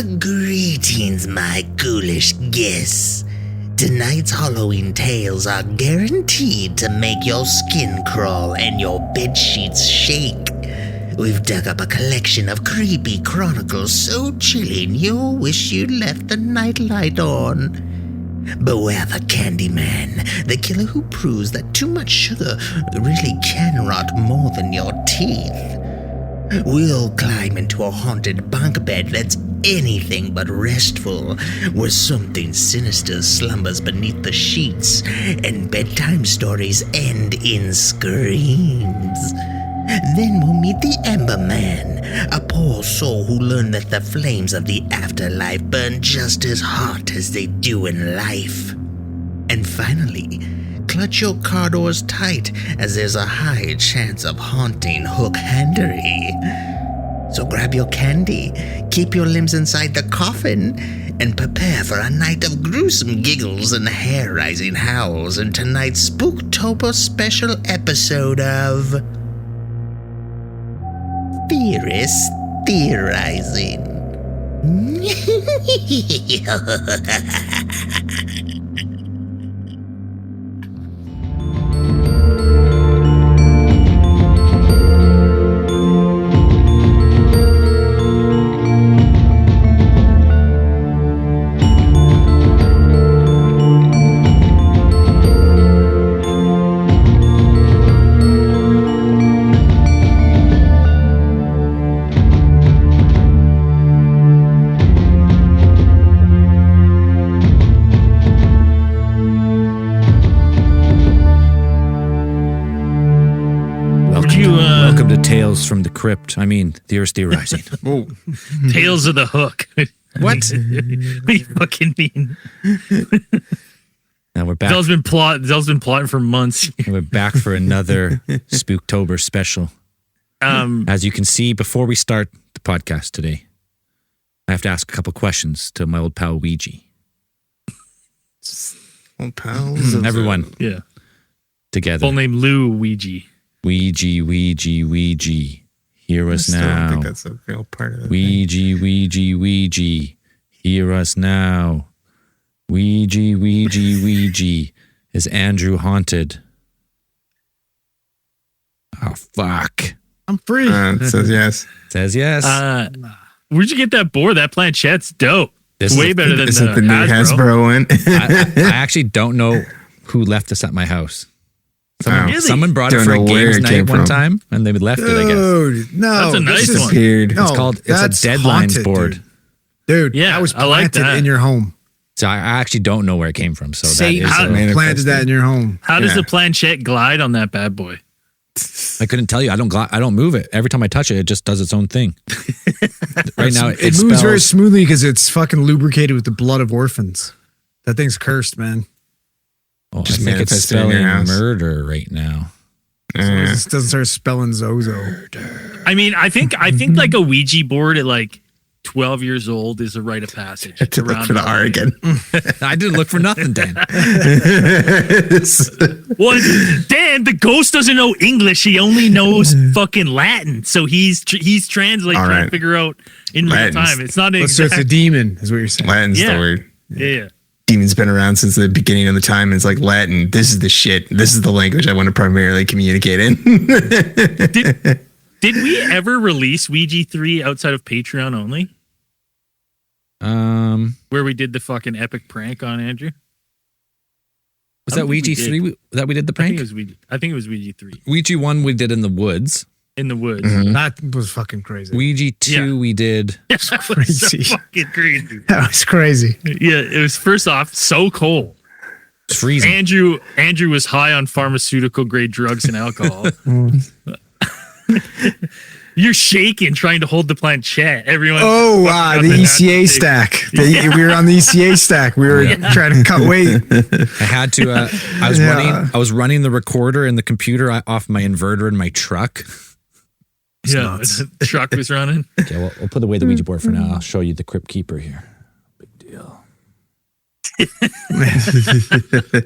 Greetings, my ghoulish guests. Tonight's Halloween tales are guaranteed to make your skin crawl and your bedsheets shake. We've dug up a collection of creepy chronicles so chilling you'll wish you'd left the nightlight on. Beware the Candyman, the killer who proves that too much sugar really can rot more than your teeth. We'll climb into a haunted bunk bed that's anything but restful, where something sinister slumbers beneath the sheets, and bedtime stories end in screams. Then we'll meet the Ember Man, a poor soul who learned that the flames of the afterlife burn just as hot as they do in life. And finally, clutch your car doors tight, as there's a high chance of haunting hook handery. So grab your candy, keep your limbs inside the coffin, and prepare for a night of gruesome giggles and hair-raising howls in tonight's Spooktober special episode of Theorists Theorizing. Tales from the Crypt. I mean, Theorists Theorizing. Oh. Tales of the Hook. What? What do you fucking mean? Now we're back. Zell's been plotting for months. We're back for another Spooktober special. As you can see, before we start the podcast today, I have to ask a couple questions to my old pal Ouija. Old pals? Everyone. Yeah. Together. Full name Lou Ouija. Ouija. Hear us now. I don't think that's a real part of it. Ouija. Hear us now. Ouija. Is Andrew haunted? Oh, fuck. I'm free. It says yes. Says yes. Where'd you get that board? That planchette's dope. This way better than the new Hasbro one. I actually don't know who left this at my house. Someone brought it Don't for a know where games it night came one from. time, and they left it, I guess. Dude, no. That's a nice this is one. Weird. No, It's that's a deadlines haunted, board. Dude, Yeah, that was I like planted that. in your home. So I actually don't know where it came from. So Satan that is planted that in your home. How does Yeah. the planchette glide on that bad boy? I couldn't tell you. I don't move it. Every time I touch it, it just does its own thing. Right now, It moves very smoothly because it's fucking lubricated with the blood of orphans. That thing's cursed, man. Oh, Just I think it's manifested in your spelling house. murder right now. So it just doesn't start spelling Zozo. I mean, I think like a Ouija board at like 12 years old is a rite of passage. to look for the R again. I didn't look for nothing, Dan. Well, Dan, the ghost doesn't know English. He only knows fucking Latin. So he's translating, All trying to right. figure out in real Latin's- time. It's not an So it's a exact. demon, is what you're saying. Latin's Yeah. the word. Yeah. Demon's been around since the beginning of the time. And it's like Latin. This is the shit. This is the language I want to primarily communicate in. Did we ever release Ouija 3 outside of Patreon only? Where we did the fucking epic prank on Andrew? Was I that don't think Ouija we did. 3 that we did the I think prank? it was Ouija 3 Ouija 1 we did in the woods. in the woods. That was fucking crazy. Ouija 2 Yeah. we did. That was so Crazy. fucking crazy. That was crazy. Yeah, it was first off so cold. It's freezing. Andrew was high on pharmaceutical grade drugs and alcohol. You're shaking trying to hold the planchette. Everyone. Oh, wow. The ECA stack. We were on the ECA stack. We were trying to cut weight. I had to. I was running the recorder and the computer off my inverter in my truck. Yeah, the truck was running. Okay, well, we'll put away the Ouija board for now. I'll show you the Crypt Keeper here. Big deal.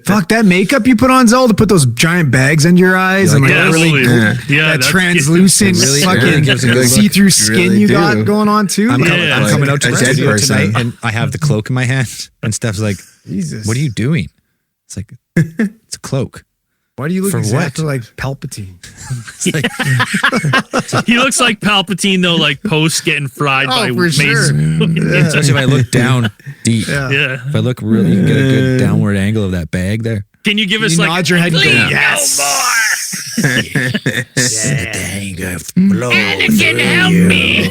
Fuck that makeup you put on, Zelda. Put those giant bags under your eyes and like Yeah, really totally. Yeah, that that's- translucent really fucking gives a good look. see-through skin Really you do. got going on too. I'm, Yeah. I'm coming out to A the dead studio person. tonight, and I have the cloak in my hand, and Steph's like, Jesus, "What are you doing?" It's like, "It's a cloak." Why do you look For exactly what? like Palpatine? It's like, He looks like Palpatine though, like post getting fried by for Mace. sure. especially if I look down deep. Yeah. Yeah. If I look really, you can get a good downward angle of that bag there. Can you give us You like nod your head and go, "Please, yes." no more? Anger flows Anakin, through help you. me.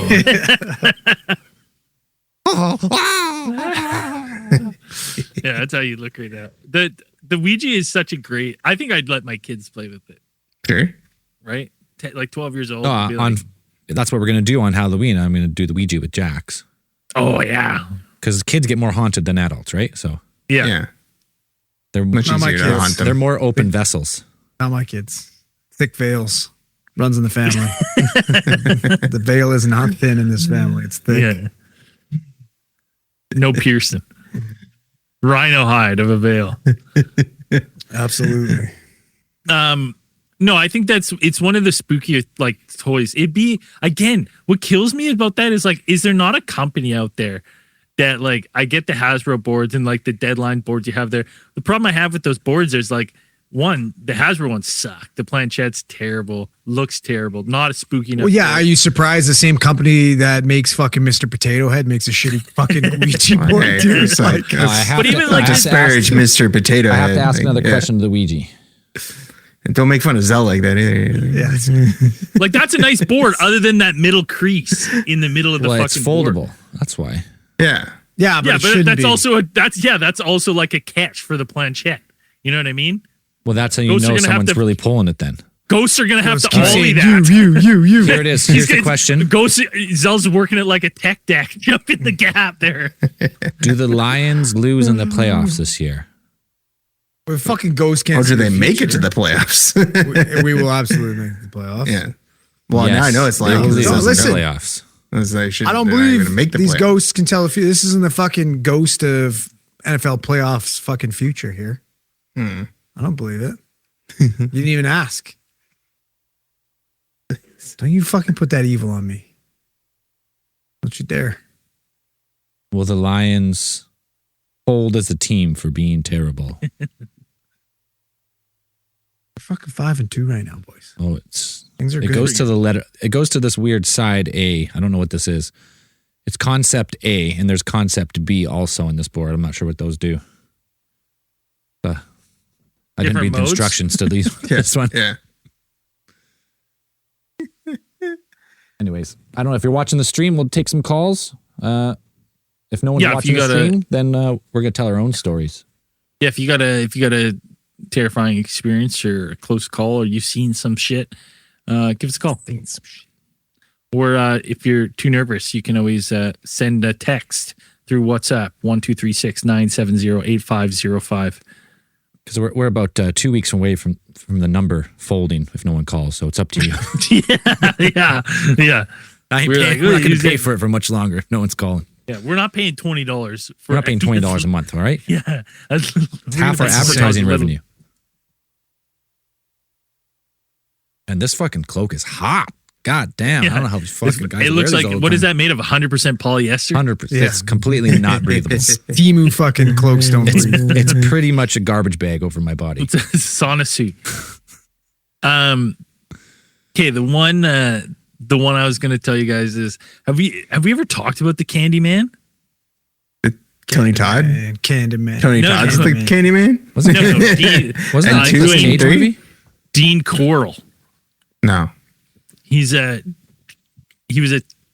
Yeah, that's how you look right now. The Ouija is such a great. I think I'd let my kids play with it. Sure. Right, like 12 years old. and be On like, that's what we're gonna do on Halloween. I'm gonna do the Ouija with Jax oh yeah, because kids get more haunted than adults, right? So yeah. Yeah. they're Much Not my easier to kids. haunt them. they're more open vessels. Not my kids. Thick veils runs in the family. The veil is not thin in this family. It's thick. Yeah. No piercing. Rhino hide of a veil. Absolutely. No, I think it's one of the spookier like toys. It'd be again, what kills me about that is like, is there not a company out there that like I get the Hasbro boards and like the Deadline boards you have there. The problem I have with those boards is like one, the Hasbro ones suck. The planchette's terrible, looks terrible, not a spooky enough. Well, yeah. board. Are you surprised the same company that makes fucking Mr. Potato Head makes a shitty fucking Ouija board Okay, too? it's like, No, I have But to, even, I like, have to disparage ask, Mr. Potato I Head. have to ask Like, another yeah. question to the Ouija. And don't make fun of Zell like that either. Yeah. Like that's a nice board, other than that middle crease in the middle of the Well, fucking it's foldable. board. That's why. Yeah. Yeah, but Yeah, it but shouldn't that's be. also that's also like a catch for the planchette. You know what I mean? Well, that's how you Ghosts are know gonna have someone's to- really pulling it then. Ghosts are gonna have to Keep ollie saying that. you. Here it is. Here's the question. Ghost Zell's working it like a tech deck. Jump in the gap there. Do the Lions lose in the playoffs this year? We're fucking ghost can't. Or do see they the make it to future. the playoffs? We will absolutely make the playoffs. Yeah. Well, now Yes, I know it's they like will because it lose says in listen. the playoffs. I don't believe make the these playoffs. ghosts can tell if this isn't the fucking ghost of NFL playoffs fucking future here. I don't believe it. You didn't even ask. Don't you fucking put that evil on me. Don't you dare. Will the Lions hold as a team for being terrible? We're fucking 5-2 right now, boys. Oh, it's Things are it good. goes to the letter. It goes to this weird side A. I don't know what this is. It's concept A, and there's concept B also in this board. I'm not sure what those do. I didn't Different read the modes? instructions to these. This one. Yeah. Anyways, I don't know if you're watching the stream. We'll take some calls. If no one's Yeah, if watching you the gotta- stream, then we're gonna tell our own stories. Yeah, if you got a terrifying experience or a close call or you've seen some shit, give us a call. Or if you're too nervous, you can always send a text through WhatsApp 1-236-970-8505. Because we're about 2 weeks away from the number folding if no one calls. So it's up to you. yeah. I ain't We're paying, like, we're not going "Is to pay it-" for it for much longer if no one's calling. Yeah, we're not paying $20 for We're not paying $20 a month, all right? Yeah. That's It's half our advertising revenue. And this fucking cloak is hot. God damn. I don't know how these fucking guys It looks wear like, this all the what is time. that made of? 100% polyester? 100%. Yeah. It's completely not breathable. Timu fucking cloaks don't breathe. It's pretty much a garbage bag over my body. It's a sauna suit. Okay, the one I was going to tell you guys is, have we ever talked about the Candyman? Tony Todd. And Candyman. Tony No, Todd's no, the man. Candyman. Wasn't No, no, Dean, Wasn't And that two Nicolas and Cage three? movie? Dean Coral. No. He was a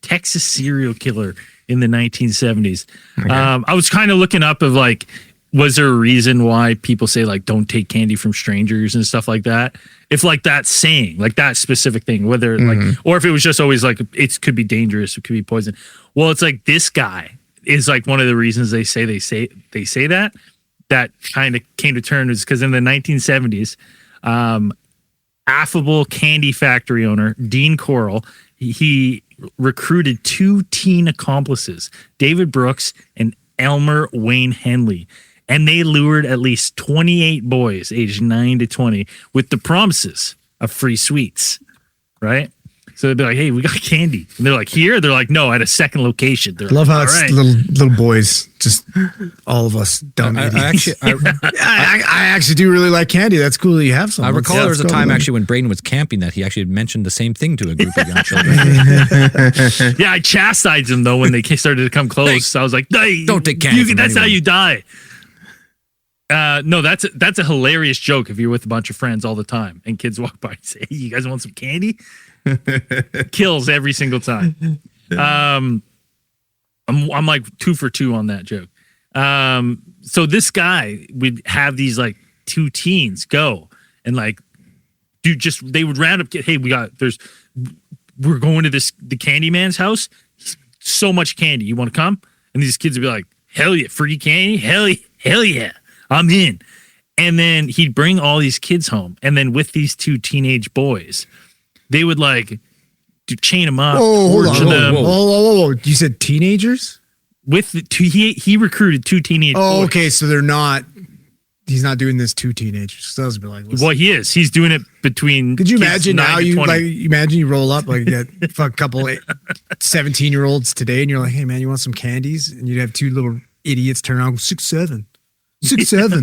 Texas serial killer in the 1970s. I was kind of looking up of like, was there a reason why people say like don't take candy from strangers and stuff like that? If like that saying, like that specific thing, whether like, or if it was just always like it could be dangerous, it could be poison. Well, it's like this guy is like one of the reasons they say that kind of came to terms is because in the 1970s, affable candy factory owner Dean Coral, he recruited 2 teen accomplices, David Brooks and Elmer Wayne Henley, and they lured at least 28 boys aged 9 to 20 with the promises of free sweets, right? So they'd be like, hey, we got candy. And they're like, here? They're like, no, at a second location. They're Love like, how all it's right. little boys, just all of us dumb idiots. I actually do really like candy. That's cool that you have some. I recall there was a time actually when Braden was camping that he actually mentioned the same thing to a group of young children. Yeah, I chastised them though when they started to come close. So I was like, hey, don't take candy from that's anyone. how you die. No, that's a hilarious joke if you're with a bunch of friends all the time and kids walk by and say, hey, you guys want some candy? Kills every single time. I'm like 2 for 2 on that joke. So this guy would have these like 2 teens go and like they would round up, hey, we're going to the Candyman's house. So much candy. You want to come? And these kids would be like, hell yeah, free candy? Hell yeah, I'm in. And then he'd bring all these kids home. And then with these 2 teenage boys, they would like chain them up, torture them. Whoa. You said teenagers? With the he recruited 2 teenage boys. Okay, so he's not doing this to teenagers. So I was be like, Well, he is. He's doing it between. could you kids imagine 9 now? to 20. Imagine you roll up like a couple 17-year-olds today, and you're like, "Hey man, you want some candies?" And you'd have 2 little idiots turn around, 6'7", 6'7".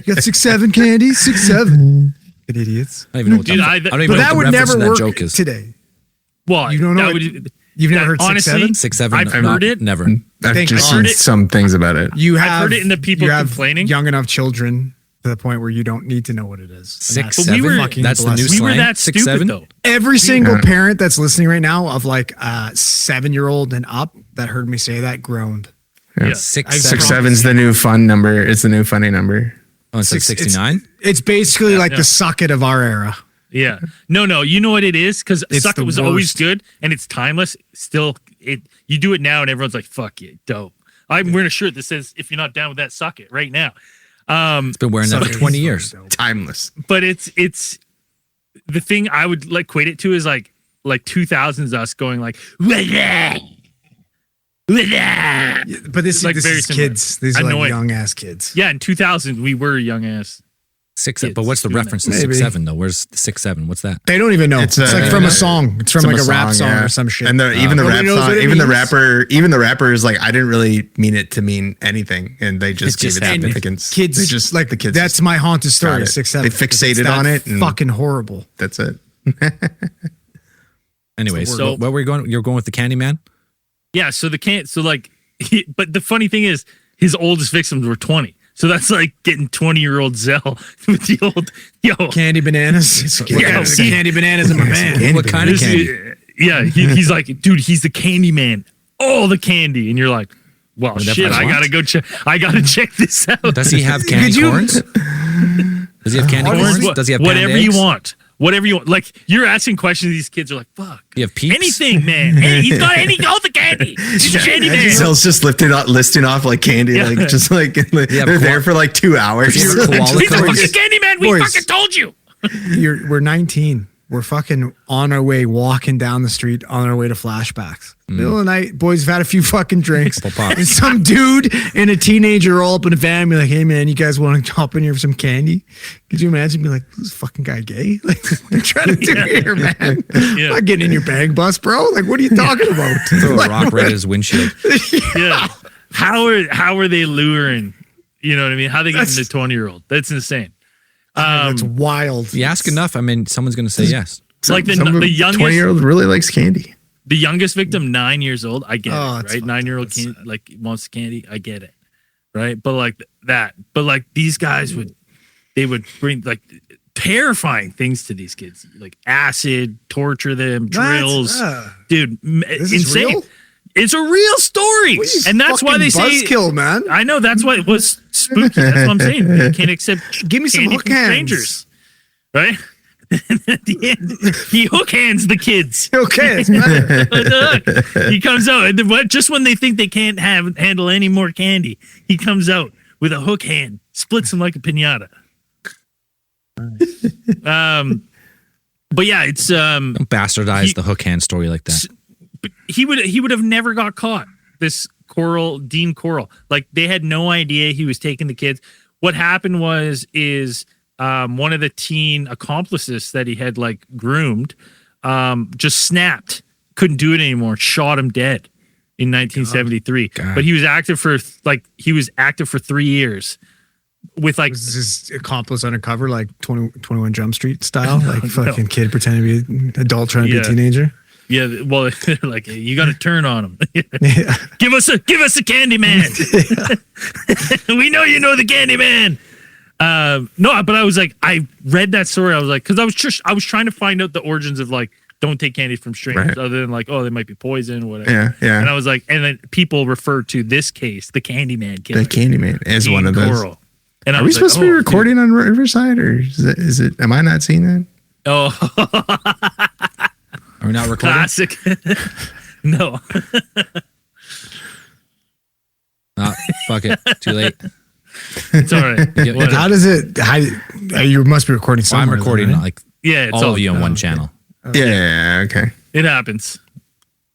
You got 6'7" candies, 6'7". Idiots. I don't even know what, Dude, I don't even But know that what would the reference never to that work joke is. today. Well, You don't know. You've never heard honestly, 6'7"? 6'7". I've heard it. Never. I've think just I've seen heard it. some things about it. You have heard it in the people you have complaining. young enough children to the point where you don't need to know what it is. And that's 6'7". fucking That's the new blessed. we were slang. that 6'7". stupid though. Every single Yeah. parent that's listening right now of like a 7-year-old and up that heard me say that groaned. Yeah. 6'7's the new fun number. It's the new funny number. Oh, it's like 69? It's basically like yeah. the suck it of our era. Yeah. No. You know what it is? Because It's suck the it was always worst. good and it's timeless. Still, you do it now and everyone's like, fuck it, dope. I'm wearing a shirt that says, if you're not down with that, suck it right now. It's been wearing that for 20 years. Timeless. But it's the thing I would like equate it to is like 2000s us going like, "Wah-da! Wah-da!" But this Like, is very similar. kids. These are like Annoying. young ass kids. Yeah, in 2000 we were young ass. 6'7". But what's the doing reference to that. Maybe. 6'7" though? Where's the 6'7"? What's that? They don't even know. It's like from a song. It's from like a rap song yeah. or some shit. And even the Nobody rap knows song, what it even means. the rapper is like, I didn't really mean it to mean anything, and they just It gave just it happened. significance. Kids they just like the kids. That's my haunted story. got it. 6'7". They fixated It's that on it and- fucking horrible. that's it. Anyway, So- so where were you going? You're going with the Candyman? Yeah, so but the funny thing is his oldest victims were 20. So that's like getting 20-year-old Zell with the old Candy bananas. Yeah, Candy bananas in my van. What kind of this- candy? Yeah, he's like, dude, he's the Candyman. All the candy. And you're like, well, Well, that's shit, what I I want. gotta go check. I gotta check this out. Does he have candy corns? Does he have candy Corns, corns? Does he have whatever panda you eggs? want. Whatever you want. Like, you're asking questions, these kids are like, fuck. You have peeps? Anything, man. Hey, he's got all the candy. He's a Candyman. Zell's just listing off like candy, Yeah. like just like have they're there for like 2 hours. Does he have koala He's a corns? fucking Candyman. We Boys. fucking told you. We're 19. We're fucking on our way, walking down the street on our way to flashbacks. Middle of the night, boys have had a few fucking drinks. And some dude and a teenager roll up in a van and be like, hey man, you guys want to hop in here for some candy? Could you imagine being like, who's this fucking guy gay? Like, what are you trying to do here, man? I'm not getting in your bang bus, bro. Like, what are you talking about? Throw a Like, rock right at his windshield. Yeah. How are they luring? You know what I mean? How they getting the 20-year-old? That's insane. That's wild. You ask enough, I mean, someone's going to say yes. Like the youngest 20-year-old really likes candy. The youngest victim, 9 years old. I get Oh, it, it's right? fucked 9-year-old up. kid like wants candy. I get it, right? But like that. But like these guys would bring like terrifying things to these kids, like acid, torture them, drills, dude. This is Insane. real? It's a real story, and that's why they say. buzzkill, man. I know that's why it was spooky. That's what I'm saying. You can't accept. Give me some candy hook from hands. strangers, right? And at the end, he hook hands the kids. Okay, it's better. He comes out, and just when they think they can't handle any more candy, he comes out with a hook hand, splits them like a pinata. But yeah, it's Don't bastardize the hook hand story like that. but he would have never got caught. Dean Coral. Like they had no idea he was taking the kids. What happened is one of the teen accomplices that he had like groomed just snapped, couldn't do it anymore, shot him dead in 1973. God. But he was active for 3 years with like Was his accomplice undercover, like 21 Jump Street style? Like fucking kid pretending to be an adult trying to be a teenager? Yeah, well, they're like, you got to turn on him. Yeah. Give us a Candyman. We know you know the Candyman. No, but I was like, I read that story. I was like, because I was trying to find out the origins of like, don't take candy from strangers, Right. other than like, oh, they might be poison or whatever. Yeah, yeah. And I was like, and then people refer to this case, the Candyman killer, The Candyman is Dean one of those. Coral. And I Are we was supposed to like, be oh, recording on Riverside, or is it? Am I not seeing that? dude. Oh, Are we not recording? classic. No. Fuck it. Too late. It's all right. Yeah, Whatever. How does it? You must be recording So I'm somewhere. recording though, right? like Yeah, it's all of you on one channel. Yeah. Okay. It happens.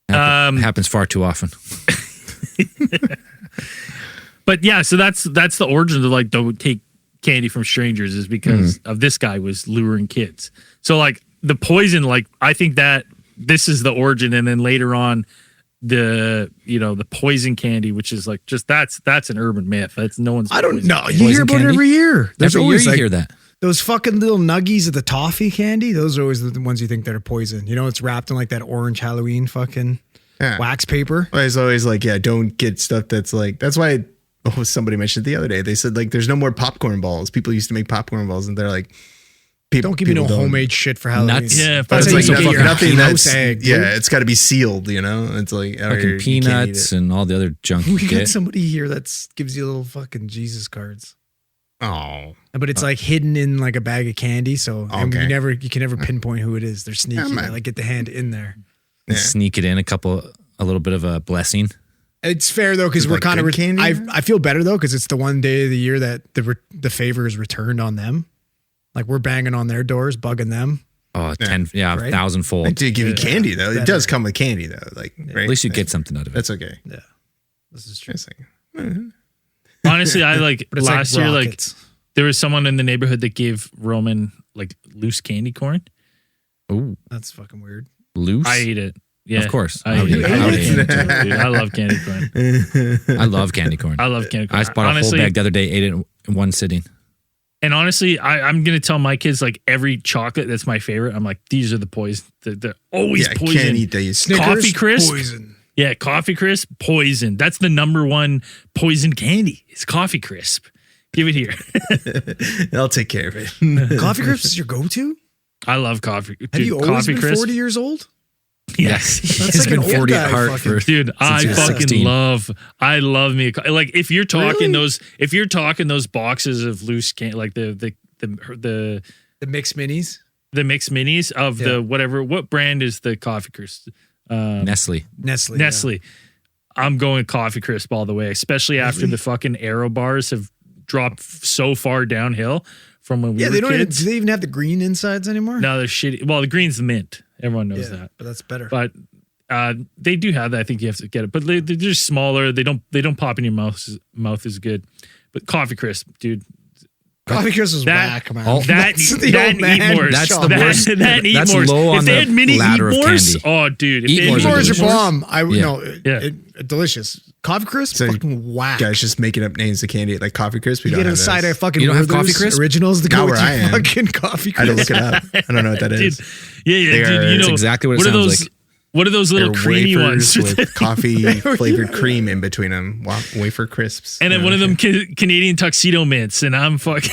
Happens far too often. But yeah, so that's the origin of like don't take candy from strangers is because of this guy was luring kids. So like the poison, like I think that this is the origin, and then later on the poison candy, which is like just that's an urban myth. That's no one's. I don't poison know. candy. You hear Poison about it candy? every year. There's Every year always you like hear that. those fucking little nuggies of the toffee candy. Those are always the ones you think that are poison. You know, it's wrapped in like that orange Halloween fucking Yeah. wax paper. It's always like, yeah, don't get stuff that's like. That's why. Oh, somebody mentioned it the other day. They said like, there's no more popcorn balls. People used to make popcorn balls, and they're like, Don't give me no homemade shit for Halloween. Nuts. Yeah, That's It's how like you get your nothing house that's egg. yeah. It's got to be sealed. You know, it's like or Fucking you can't eat peanuts it. and all the other junk you We got get. somebody here that gives you little fucking Jesus cards. Oh, But it's like hidden in like a bag of candy, so and Okay. you can never pinpoint who it is. They're sneaky. man. They like get the hand in there. yeah. Sneak it in a little bit of a blessing. It's fair though because Is it we're like kind of. good candy? I feel better though because it's the one day of the year that the favor is returned on them. Like we're banging on their doors, bugging them. Oh, Yeah. 10, yeah, Right? They thousandfold. do give you candy though. It Better. does come with candy though. Like right? At least you get something out of it. That's okay. Yeah, this is true. It's like, Honestly, I like But it's last like year, like rockets. there was someone in the neighborhood that gave Roman like loose candy corn. Ooh, That's fucking weird. loose. I ate it. Yeah, Of course. I I would ate eat it. it. I would Dude, eat it too. I love candy corn. I love candy corn. I love candy corn. I just bought a whole bag the other day, ate it in one sitting. And honestly, I'm gonna tell my kids like every chocolate that's my favorite. I'm like, these are the poison. They're always yeah, poison. can't eat these. Coffee Crisp? poison. Yeah, Coffee Crisp, poison. That's the number one poison candy. It's Coffee Crisp. Give it here. I'll take care of it. Coffee Crisp is your go-to? I love coffee. Dude, Have you always Coffee been Crisp? 40 years old? Yes. That's He's like an been old 40 guy at heart fucking- for. Dude, I he was fucking 16. I love me like if you're talking Really? if you're talking those boxes of loose can like the The mixed minis? mixed minis of Yeah. the whatever what brand is the Coffee Crisp? Nestle. Nestle. Nestle. I'm going Coffee Crisp all the way, especially after the fucking Aero bars have dropped so far downhill from when we Yeah, were they don't even, kids. do they even have the green insides anymore? Now they're shitty. Well, the green's the mint. Everyone knows yeah, that. but that's better. But they do have that. I think you have to get it, but they're just smaller. They don't pop in your mouth as good. But Coffee Crisp, dude. Coffee Crisp is that- whack, man. all- That That's the that old man Eatmores. That's the shop. worst. That That's Eatmores. low If on they the had mini ladder of Eatmores, candy. oh dude, if they had Eatmores mini are Eatmores are delicious. bomb. Yeah. No, delicious. Coffee Crisp, So, fucking whack. Guys, just making up names of candy like Coffee Crisp. We You don't get have inside those. a fucking You don't have Coffee Werther's Crisp? Originals to Not go with where I your am. fucking Coffee I had to Crisp. look it up. I don't know what that Dude, is. yeah, They dude. are- You it's know exactly what it what are sounds those? like. What are those little They're creamy wafers ones? with coffee flavored cream in between them. Wafer crisps. And then Yeah, one of them okay. Canadian tuxedo mints, and I'm fucking.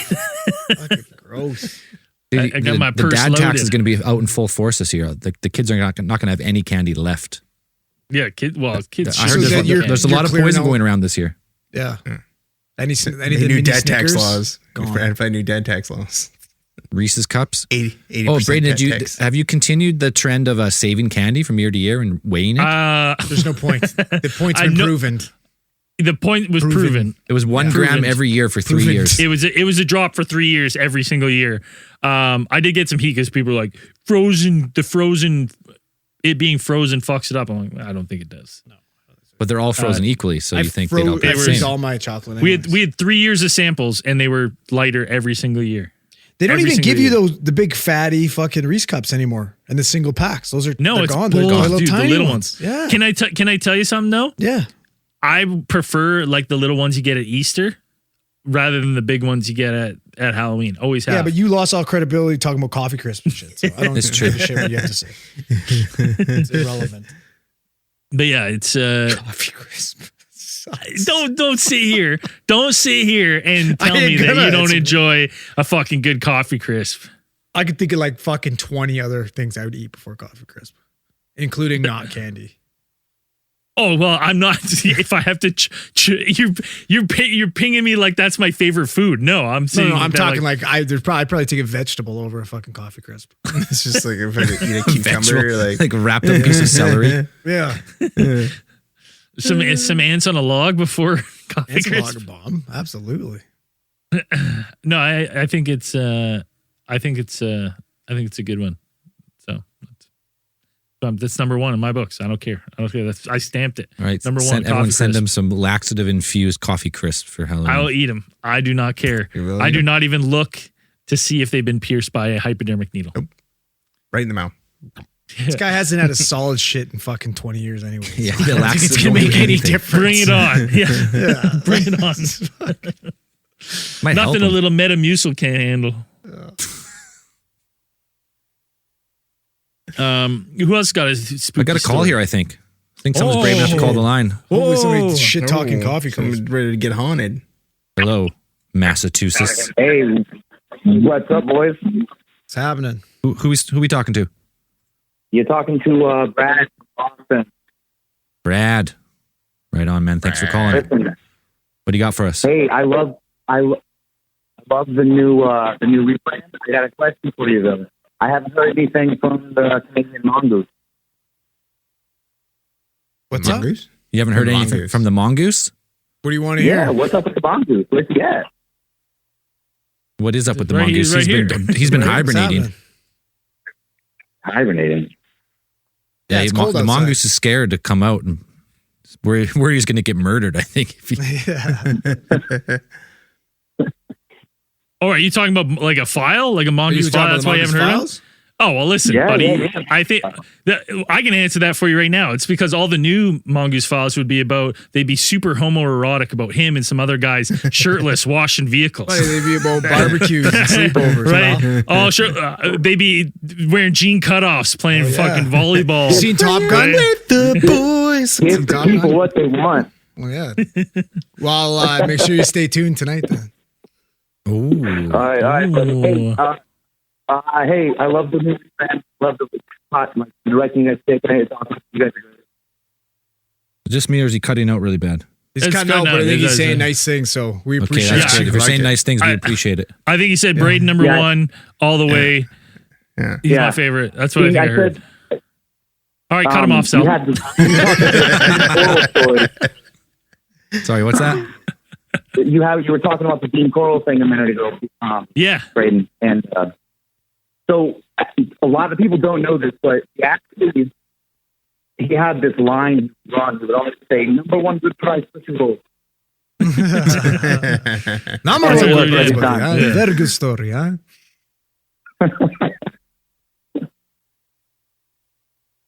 Fucking gross. Dude, I got my the purse dad tax loaded. is going to be out in full force this year. The kids are not going to have any candy left. Yeah, kids. I heard that you're- there's a you're lot of clearing poison out- going around this year. Yeah. Any of the They new mini dad tax Snickers? laws. Gone. Ratified new dad tax laws. Reese's cups. 80%. Oh, Braden, dad tax. have you continued the trend of saving candy from year to year and weighing it? There's no point. The point's I been know- proven. the point was Proven. proven. it was 1 gram proven. every year for 3 Proven. years. It was a drop for 3 years every single year. I did get some heat because people were like frozen. It being frozen fucks it up. I'm like, I don't think it does. No. But they're all frozen equally, so you think they'd all be I the freeze same. all my chocolate. We anyways. had 3 years of samples, and they were lighter every single year. They don't every even single give you year. the big fatty fucking Reese cups anymore, and the single packs. Those are No, they're it's gone. bull, They're gone. dude. The Tiny little ones. Yeah. Can I tell you something though? Yeah. I prefer like the little ones you get at Easter rather than the big ones you get at Halloween. Always have. Yeah, but you lost all credibility talking about coffee crisp and shit. So I don't It's give true. a shit what you have to say. It's irrelevant. But yeah, it's Coffee crisp. don't sit here. Don't sit here and tell I me ain't that gonna. you don't It's- enjoy a fucking good coffee crisp. I could think of like fucking 20 other things I would eat before coffee crisp, including not candy. Oh well, I'm not. If I have to, you're pinging me like that's my favorite food. No, I'm saying. No, I'm that, talking like I'd probably take a vegetable over a fucking coffee crisp. It's just like if I could eat a cucumber, like wrapped up piece of celery. Yeah. some ants on a log before coffee It's a crisp. lager bomb. Absolutely. No, I think it's a good one. So that's number one in my books. I don't care. I stamped it. All right, Number one. everyone coffee send crisp. them some laxative infused coffee crisp for Halloween. I will eat them. I do not care. You will I eat do 'em? not even look to see if they've been pierced by a hypodermic needle. right in the mouth. This guy hasn't had a solid shit in fucking 20 years anyway. Yeah, So I the don't think laxative it's gonna won't make do any anything. difference. Bring it on. Yeah. Bring it on. Might help Nothing a them. little Metamucil can't handle. Who else got a spooky I got a call story? here, I think. I think someone's brave enough to call the line. Hopefully Oh. somebody shit talking Oh, coffee crisp. someone's ready to get haunted. Hello, Massachusetts. Hey, what's up, boys? What's happening? Who we talking to? You're talking to Brad from Boston. Brad. Right on, man. Thanks for calling. Listen, What do you got for us? hey, I love the new rebrand. I got a question for you though. I haven't heard anything from the Canadian mongoose. What's up? Mongoose? You haven't heard The anything mongoose. from the mongoose? What do you want to hear? Yeah, what's up with the mongoose? Where's he at? What is up with the Right- mongoose? right He's been What's hibernating. happening? Hibernating. Yeah, it's cold the outside. mongoose is scared to come out and where he's going to get murdered, I think. If he, Yeah. Oh, are you talking about like a file? Like a Are mongoose you file? talking That's about why you haven't heard of Mongoose it? Oh, well, listen, Yeah, buddy. yeah. I think that I can answer that for you right now. It's because all the new mongoose files would be about, they'd be super homoerotic about him and some other guys shirtless washing vehicles. Files? They'd be about barbecues and sleepovers. Right? Right? Oh, sure. They'd be wearing jean cutoffs playing yeah. fucking volleyball. You seen Top Gun? Right? The boys. Give the Top people Gun. what they want. Well, yeah. Well, make sure you stay tuned tonight then. ooh. All right. But, hey, Ooh. hey, I love the new rebrand. Love the spot. Like, the directing you guys taking. It's awesome. You guys are good. Just me, or is he cutting out really bad? He's It's cutting good out, now. but I think he's There's saying a- nice things, so we Okay, appreciate that's it. good. If you're saying nice things, we I- appreciate it. I think he said Braden number Yeah. one all the way. Yeah. He's Yeah. my favorite. That's what I think I heard. said, All right, cut him off, You Sal. had the story. Sorry, what's that? You were talking about the Dean Coral thing a minute ago, Yeah. Braden, and so a lot of people don't know this, but he had this line run. He would always say, "Number one good price for your gold." Number Oh, one yeah, good yeah, story, yeah. huh? Yeah. Very good story, huh?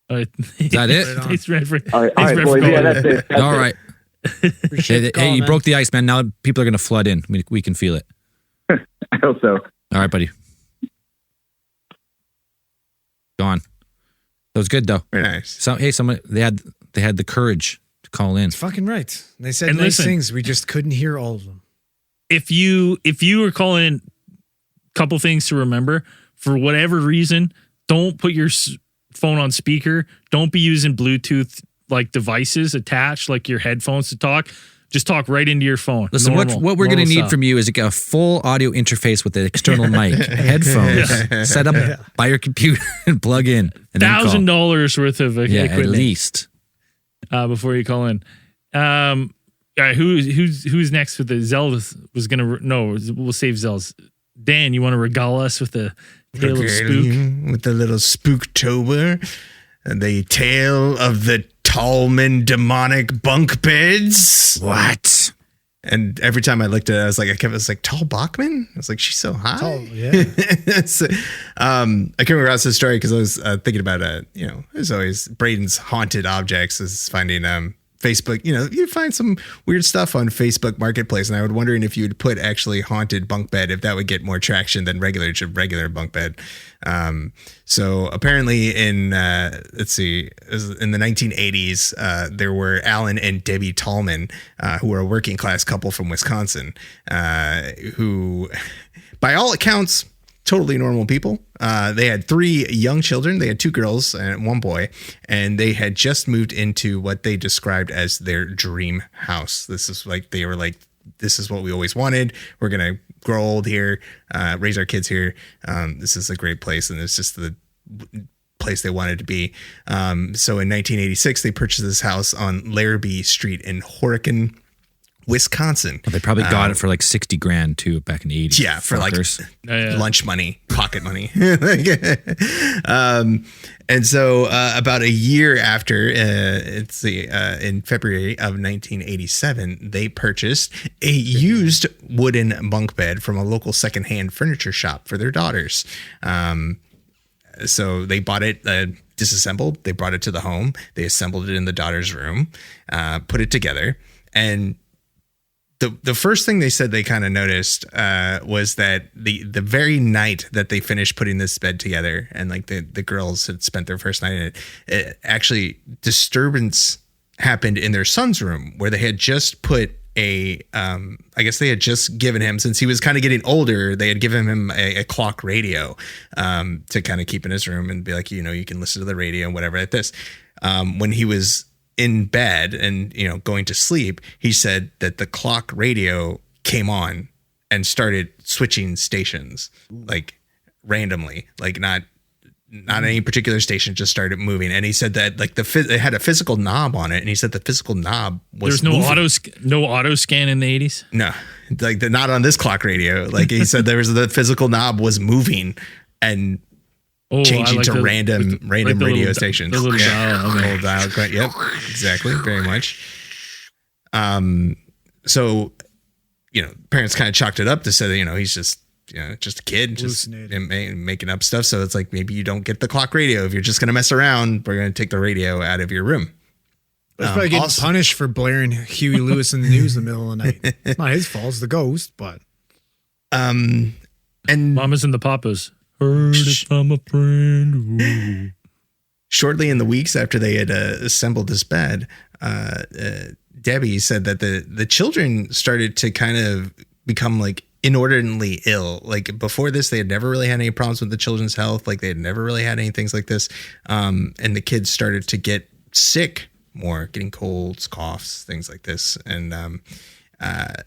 Is that it? Right on. He's ready for, All right, he's ready for boys. Yeah, calling. that's it. That's All it. right. Appreciate Hey, the call, you man. broke the ice, man. Now people are going to flood in. We can feel it. I hope so. All right, buddy. Gone. That was good though. Very nice. So hey, someone they had the courage to call in. It's fucking right. They said And nice listen- things. We just couldn't hear all of them. If you were calling in, couple things to remember, for whatever reason, don't put your phone on speaker. Don't be using Bluetooth like devices attached, like your headphones to talk. Just talk right into your phone. Listen, what we're going to need from you is a full audio interface with an external mic, headphones, set up by your computer and plug in. And then call. $1,000 worth of Yeah, equipment at least. before you call in. All right, who's next with the Zell was gonna no, we'll save Zell's. Dan, you want to regale us with the tale of spook? With the little Spooktober, and the tale of the Tallman demonic bunk beds. What? And every time I looked at it, I was like, Tall Bachman? I was like, she's so high. Tall, yeah. So, I came across this story because I was thinking about, there's always Braden's haunted objects is finding Facebook. You find some weird stuff on Facebook Marketplace, and I was wondering if you would put actually haunted bunk bed, if that would get more traction than regular bunk bed. So apparently in let's see, it was in the 1980s, there were Alan and Debbie Tallman, who were a working class couple from Wisconsin, who, by all accounts, totally normal people. They had 3 young children. They had 2 girls and 1 boy, and they had just moved into what they described as their dream house. This is they were like, this is what we always wanted. We're going to grow old here, raise our kids here. This is a great place. And it's just the place they wanted to be. So in 1986, they purchased this house on Larrabee Street in Horicon, Wisconsin. Well, they probably got it for like 60 grand too back in the 80s. Yeah, for Fuckers. Lunch money, pocket money. And so about a year after, in February of 1987, they purchased a used wooden bunk bed from a local secondhand furniture shop for their daughters. So they bought it disassembled. They brought it to the home. They assembled it in the daughter's room, put it together, and the first thing they said they kind of noticed was that the very night that they finished putting this bed together, and the girls had spent their first night in it, actually disturbance happened in their son's room, where they had just put I guess they had just given him, since he was kind of getting older, they had given him a clock radio to kind of keep in his room and be like, you can listen to the radio and whatever like this. When he was in bed and going to sleep, he said that the clock radio came on and started switching stations randomly, not any particular station, just started moving. And he said that it had a physical knob on it, and he said the physical knob was there's no auto scan in the 80s. No, not on this clock radio. He said the physical knob was moving and changing to random radio stations. The little dial. Little dial. Yep, exactly. Very much. So, parents kind of chalked it up to say that, he's just a kid, just making up stuff. So it's like, maybe you don't get the clock radio. If you're just going to mess around, we're going to take the radio out of your room. That's probably getting punished for blaring Huey Lewis in the news in the middle of the night. It's not his fault, it's the ghost, but. And Mamas and the Papas. Heard it from a friend. Ooh. Shortly in the weeks after they had assembled this bed, Debbie said that the children started to kind of become inordinately ill. Before this, they had never really had any problems with the children's health. They had never really had any things like this. And the kids started to get sick more, getting colds, coughs, things like this. And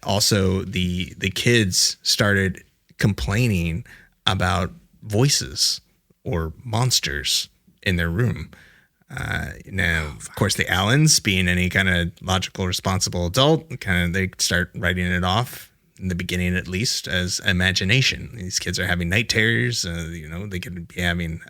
also the kids started complaining about voices or monsters in their room. Now, of course, the Allens, being any kind of logical, responsible adult, they start writing it off, in the beginning at least, as imagination. These kids are having night terrors. They could be having,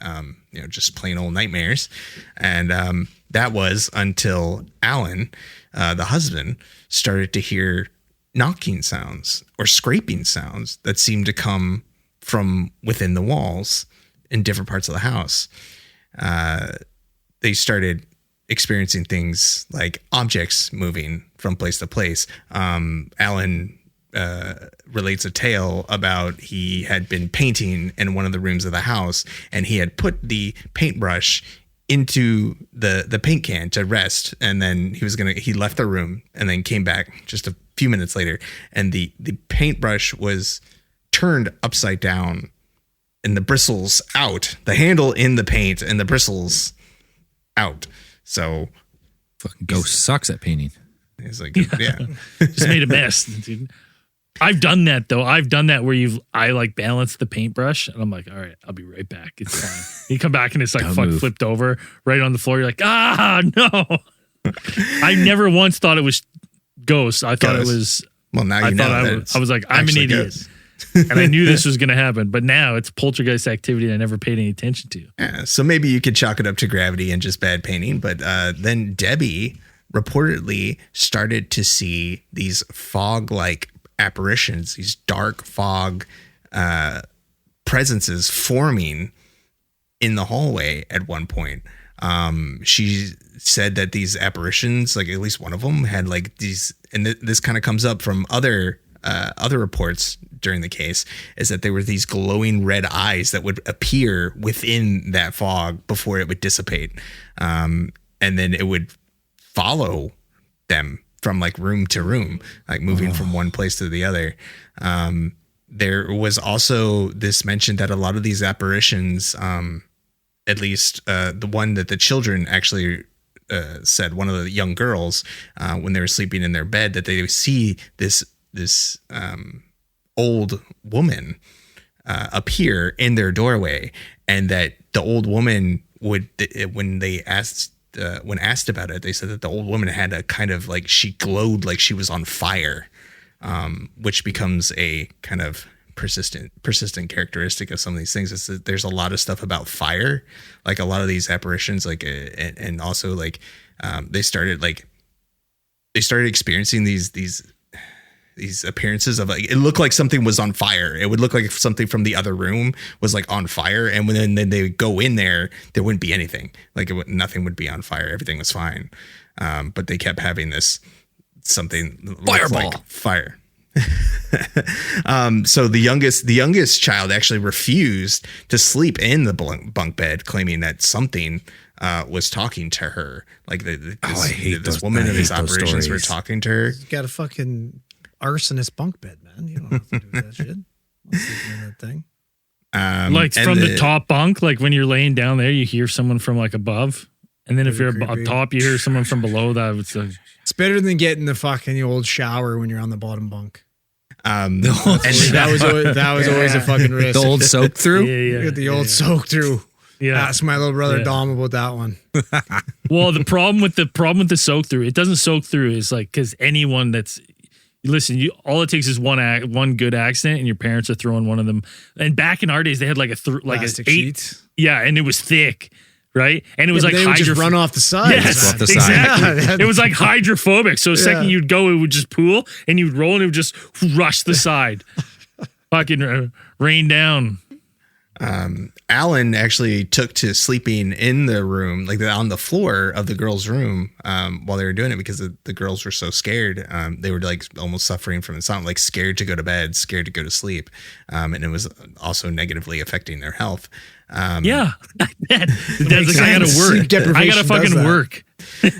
just plain old nightmares. And that was until Alan, the husband, started to hear knocking sounds or scraping sounds that seemed to come from within the walls in different parts of the house. They started experiencing things like objects moving from place to place. Alan relates a tale about he had been painting in one of the rooms of the house, and he had put the paintbrush into the paint can to rest, and then he left the room and then came back just a few minutes later, and the paintbrush was turned upside down and the bristles out, the handle in the paint and the bristles out. So fucking ghost sucks at painting. He's like, yeah. Just made a mess, dude. I've done that though. I've done that where I balance the paintbrush and I'm like, all right, I'll be right back. It's fine. You come back and it's flipped over right on the floor. You're like, no. I never once thought it was ghosts. I thought it was. Well, now you know. I was like, I'm an idiot. and I knew this was going to happen. But now it's poltergeist activity I never paid any attention to. Yeah, so maybe you could chalk it up to gravity and just bad painting. But then Debbie reportedly started to see these fog-like apparitions, these dark fog presences forming in the hallway at one point. She said that these apparitions, like at least one of them, had like these, and this kind of comes up from other reports during the case, is that there were these glowing red eyes that would appear within that fog before it would dissipate, and then it would follow them from like room to room, like moving from one place to the other. There was also this mention that a lot of these apparitions, at least the one that the children actually said, one of the young girls, when they were sleeping in their bed, that they would see this old woman appear in their doorway, and that the old woman would, when asked about it, they said that the old woman had a kind of like, she glowed like she was on fire, which becomes a kind of persistent characteristic of some of these things. Is that there's a lot of stuff about fire, like a lot of these apparitions, like and also like they started experiencing these appearances of like, it looked like something was on fire. It would look like something from the other room was like on fire, and then they would go in there wouldn't be anything, like nothing would be on fire, everything was fine, but they kept having this something Fireball. like fire. So the youngest child actually refused to sleep in the bunk bed, claiming that something was talking to her, like this woman in these operations were talking to her. You got a fucking arsonist bunk bed, man. You don't have to do that shit. I'm sleeping in that thing. Like from the top bunk, like when you're laying down there, you hear someone from like above, and then if you're up top, you hear someone from below. That was it's better than getting the fucking old shower when you're on the bottom bunk. That was always a fucking risk. The old soak through. Yeah. The old soak through. Yeah. Ask my little brother Dom about that one. Well, the problem with the soak through, it doesn't soak through, is like, because anyone that's, listen, all it takes is one good accident, and your parents are throwing one of them. And back in our days, they had like Plastic 8 sheet. Yeah, and it was thick, right? And it was like they would just run off the side. Yes, off the side. exactly. It was like hydrophobic. So the second you'd go, it would just pool, and you'd roll, and it would just rush the side. Fucking rain down. Alan actually took to sleeping in the room, like on the floor of the girls' room, while they were doing it, because the girls were so scared. They were like almost suffering from insomnia, like scared to go to bed, scared to go to sleep. And it was also negatively affecting their health. Yeah. That's like, I gotta work. I gotta fucking work.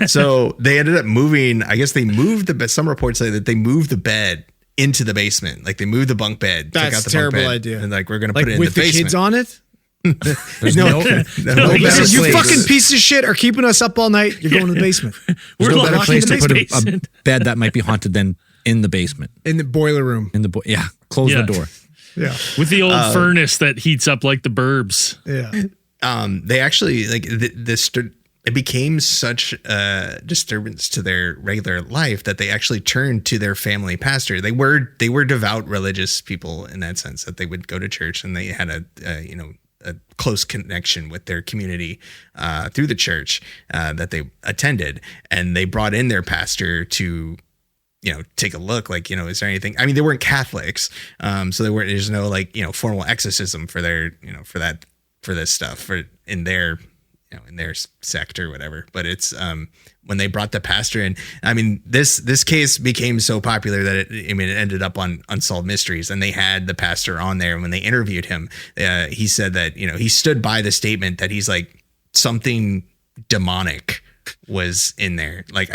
So they ended up moving, I guess they moved some reports say that they moved the bed into the basement. Like they moved the bunk bed. That's took out the a terrible bunk bed, idea. and like, we're going to Like put it in with the the basement. kids on it? There's no better You place. fucking piece of shit are keeping us up all night. You're going to the basement. There's no better locked place in to the put a basement. bed that might be haunted than in the basement. In the boiler room. Close Yeah. the door. Yeah. With the old furnace that heats up like the burbs. Yeah. They actually like it became such a disturbance to their regular life that they actually turned to their family pastor. They were devout religious people in that sense, that they would go to church, and they had a close connection with their community through the church that they attended, and they brought in their pastor to take a look, like, is there anything? I mean, they weren't Catholics, so there's no like formal exorcism for their for this stuff in their sect or whatever. But it's when they brought the pastor in, I mean, this case became so popular that it ended up on Unsolved Mysteries, and they had the pastor on there. And when they interviewed him, he said that he stood by the statement that he's like, something demonic was in there. Like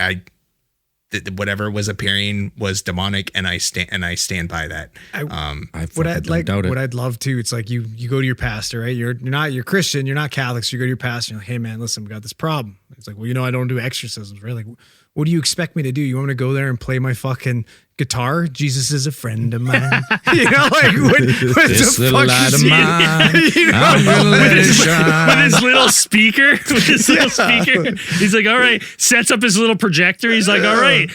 whatever was appearing was demonic, and I stand by that. What I'd love to, it's like you go to your pastor, right? You're Christian, you're not Catholic, so you go to your pastor, and you're like, hey man, listen, we got this problem. It's like, well, I don't do exorcisms, right? Like, what do you expect me to do? You want me to go there and play my fucking guitar? Jesus is a friend of mine. You know, like what This the little fuck light is of he? mine, You know? I'm gonna let it With shine. his little speaker, he's like, all right, sets up his little projector. He's like, all right,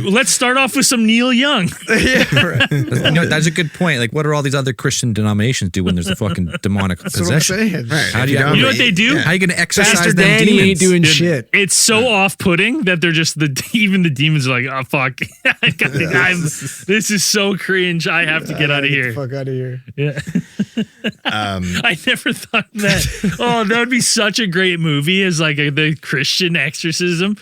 let's start off with some Neil Young. Yeah, right. You know, that's a good point. Like, what do all these other Christian denominations do when there's a fucking demonic That's what I'm possession? saying. Right. How do If you- don't You know what they do? How are you going to exercise Pastor them Danny demons? ain't doing shit. It's so off-putting that they're just even the demons are like, oh fuck, this is so cringe. I have to get out of Get here. the fuck out of here. Yeah. I never thought that. Oh, that would be such a great movie as like the Christian exorcism.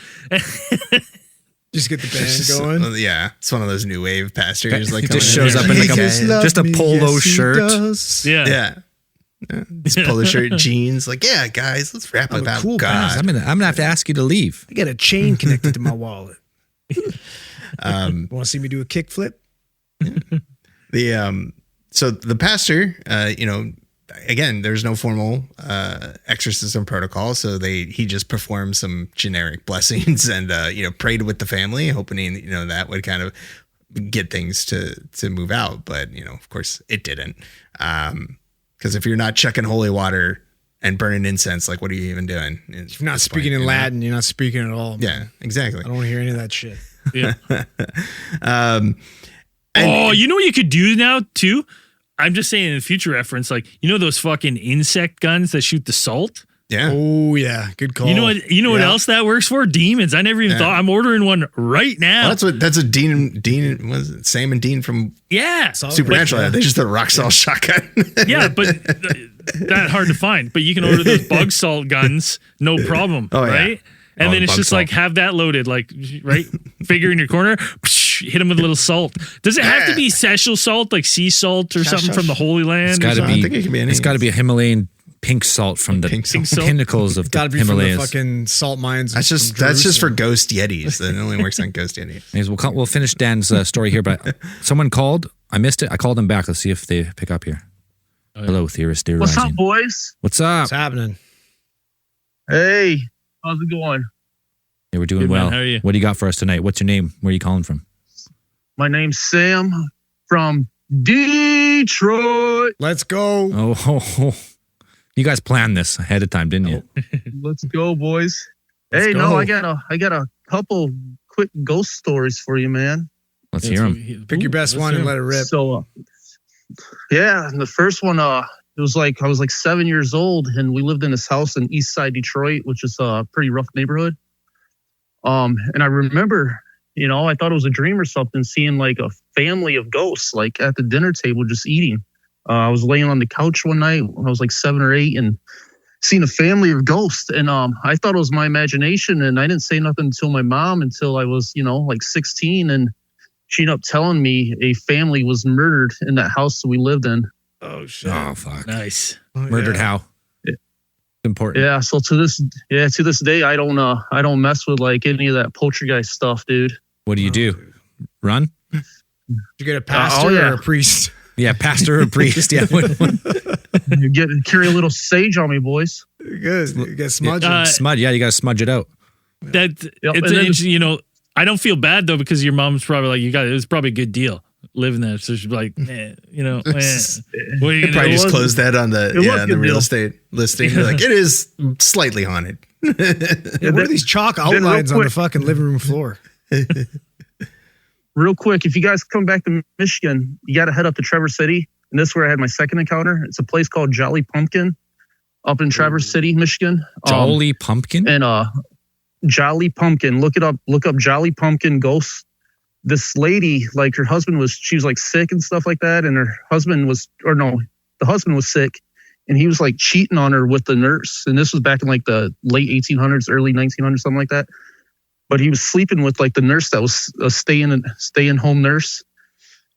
Just get the It's band going. yeah, it's one of those new wave pastors. Like He just coming shows up in like Jesus a love just a me, polo yes, he shirt. does. Yeah. Yeah. This polo shirt, jeans. Like, yeah, guys, let's rap I'm a about cool God. I'm gonna have to ask you to leave. I got a chain connected to my wallet. Want to see me do a kickflip? So the pastor, again, there's no formal exorcism protocol, so he just performed some generic blessings and prayed with the family, hoping that would kind of get things to move out. But of course, it didn't, because if you're not chucking holy water and burning incense, like what are you even doing? If you're not speaking in Latin, you're not speaking at all. Yeah, exactly. I don't want to hear any of that shit. Yeah. You know what you could do now too? I'm just saying in future reference, like those fucking insect guns that shoot the salt. Yeah. Oh yeah, good call. You know what else that works for? Demons. I never even thought. I'm ordering one right now. Well, that's what Dean was it? Sam and Dean from Yeah. Supernatural had. They just a rock salt shotgun. Yeah, but that hard to find. But you can order those bug salt guns, no problem, Oh, yeah. right? And then it's bug just salt. like have that loaded, like right, figure in your corner, hit them with a little salt. Does it have to be sessional salt, like sea salt or something from the Holy Land? It's got to I be. think it can be It's got to be a Himalayan pink salt from the Pink salt. pinnacles of Got to the be from the Himalayas. fucking salt mines. That's just for ghost yetis. That only works on ghost yetis. Anyways, we'll finish Dan's story here, but someone called. I missed it. I called them back. Let's see if they pick up here. Hello, Theorists Theorizing. What's up, boys? What's up? What's happening? Hey, how's it going? Yeah, we're doing Good, man. well. How are you? What do you got for us tonight? What's your name? Where are you calling from? My name's Sam from Detroit. Let's go. Oh, you guys planned this ahead of time, didn't you? Let's go, boys. Let's Hey, go. no, I got a couple quick ghost stories for you, man. Let's hear them. Pick your best one and let it rip. So, yeah, and the first one, it was like I was like 7 years old, and we lived in this house in East Side Detroit, which is a pretty rough neighborhood. And I remember, I thought it was a dream or something, seeing like a family of ghosts, like at the dinner table, just eating. I was laying on the couch one night when I was like 7 or 8, and seen a family of ghosts. And I thought it was my imagination, and I didn't say nothing to my mom until I was, like 16, and she ended up telling me a family was murdered in that house that we lived in. Oh shit. Oh, fuck. Nice. Murdered how? Important. Yeah, so to this day, I don't mess with like any of that poltergeist stuff, dude. What do you do? Run? Did you get a pastor yeah. or a priest? Yeah, pastor or priest. Yeah. Carry a little sage on me, boys. Good. You get smudging. Smudge. Yeah, you got to smudge it out. Yep, It's and then- I don't feel bad though because your mom's probably like it was probably a good deal living there. So she's like, what are you Probably gonna just do? close that on the was the good real deal. estate listing. You're like, it is slightly haunted. Yeah, what are these chalk outlines on the fucking living room floor? Real quick, if you guys come back to Michigan, you got to head up to Traverse City, and this is where I had my second encounter. It's a place called Jolly Pumpkin, up in Traverse City, Michigan. Jolly pumpkin? And Jolly Pumpkin. Look it up. Look up Jolly Pumpkin ghosts. This lady, like her husband she was like sick and stuff like that, and the husband was sick, and he was like cheating on her with the nurse. And this was back in like the late 1800s, early 1900s, something like that. But he was sleeping with like the nurse that was a stay-in home nurse.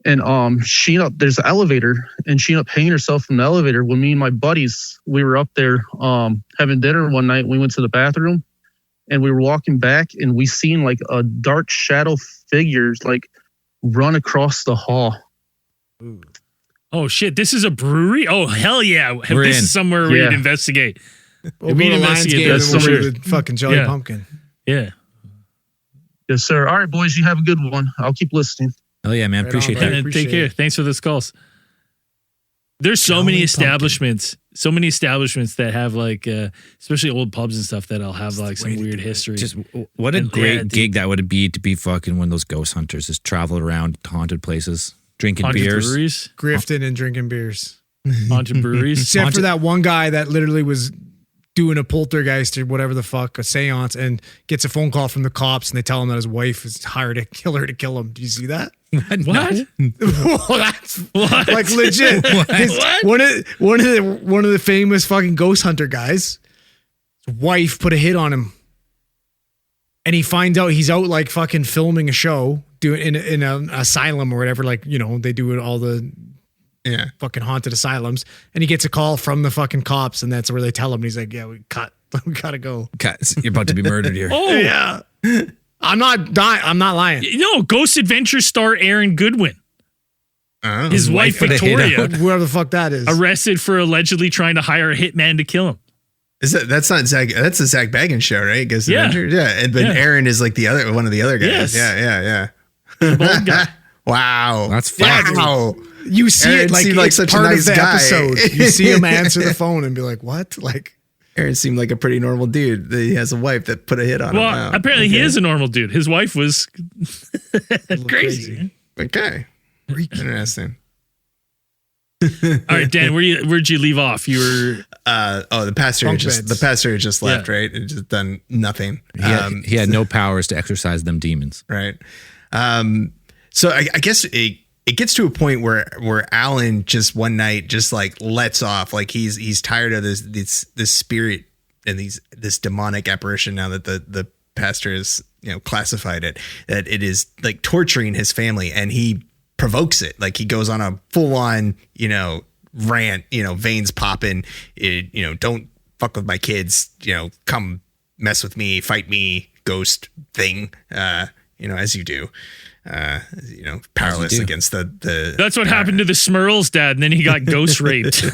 And there's an elevator, and she ended up hanging herself from the elevator. When me and my buddies, we were up there having dinner one night. We went to the bathroom, and we were walking back, and we seen like a dark shadow figure like run across the hall. Oh shit! This is a brewery. Oh hell yeah! We're This in. is somewhere we need to investigate. We'll We go to investigate Lionsgate that and we'll somewhere. shoot the fucking Jolly Yeah. Pumpkin. Yeah. Yes, sir. All right, boys, you have a good one. I'll keep listening. Oh yeah, man. Right Appreciate on, that. buddy. And Appreciate take care. it. Thanks for this calls. There's so many establishments, that have like, especially old pubs and stuff that'll have like some weird history. Just what a And great yeah, gig that would be to be fucking one of those ghost hunters, just travel around haunted places, drinking haunted beers. breweries, Grifting and drinking beers. haunted breweries. Except for that one guy that literally was doing a poltergeist or whatever the fuck, a seance, and gets a phone call from the cops and they tell him that his wife has hired a killer to kill him. Do you see that? What? Well, that's What? like legit. What? One of the famous fucking ghost hunter guys, his wife put a hit on him. And he finds out he's out like fucking filming a show, doing in an asylum or whatever, like, you know, they do it all the fucking haunted asylums, and he gets a call from the fucking cops, and that's where they tell him. And he's like, "Yeah, we gotta go." Guys, you're about to be murdered here. Oh, Yeah, I'm not lying. no, Ghost Adventure star Aaron Goodwin. His wife put a hit Victoria out. Whoever the fuck that is. arrested for allegedly trying to hire a hitman to kill him. That's not Zach? That's the Zach Baggins show, right? Ghost Yeah. Adventure? Yeah. But Yeah. Aaron is like one of the other guys. Yes. Yeah. The bald guy. Wow. That's fun. Wow. You see Aaron it like seemed it's like such a part nice of the guy. episode. You see him answer the phone and be like, "What?" Like, Aaron seemed like a pretty normal dude. He has a wife that put a hit on him. Well, Wow. apparently he is a normal dude. His wife was crazy. Okay. Interesting. All right, Dan, where'd you leave off? You were The pastor Bunk just beds. left, Yeah. right? And just done nothing. He had no powers to exorcise them demons. Right. So I guess it gets to a point where Alan just one night just like lets off, like he's tired of this spirit and this demonic apparition now that the pastor has, you know, classified it, that it is like torturing his family, and he provokes it. Like he goes on a full on, you know, rant, you know, veins popping, you know, don't fuck with my kids, you know, come mess with me, fight me, ghost thing, you know, as you do. You know, powerless do. against the That's what happened to the Smurls dad, and then he got ghost raped.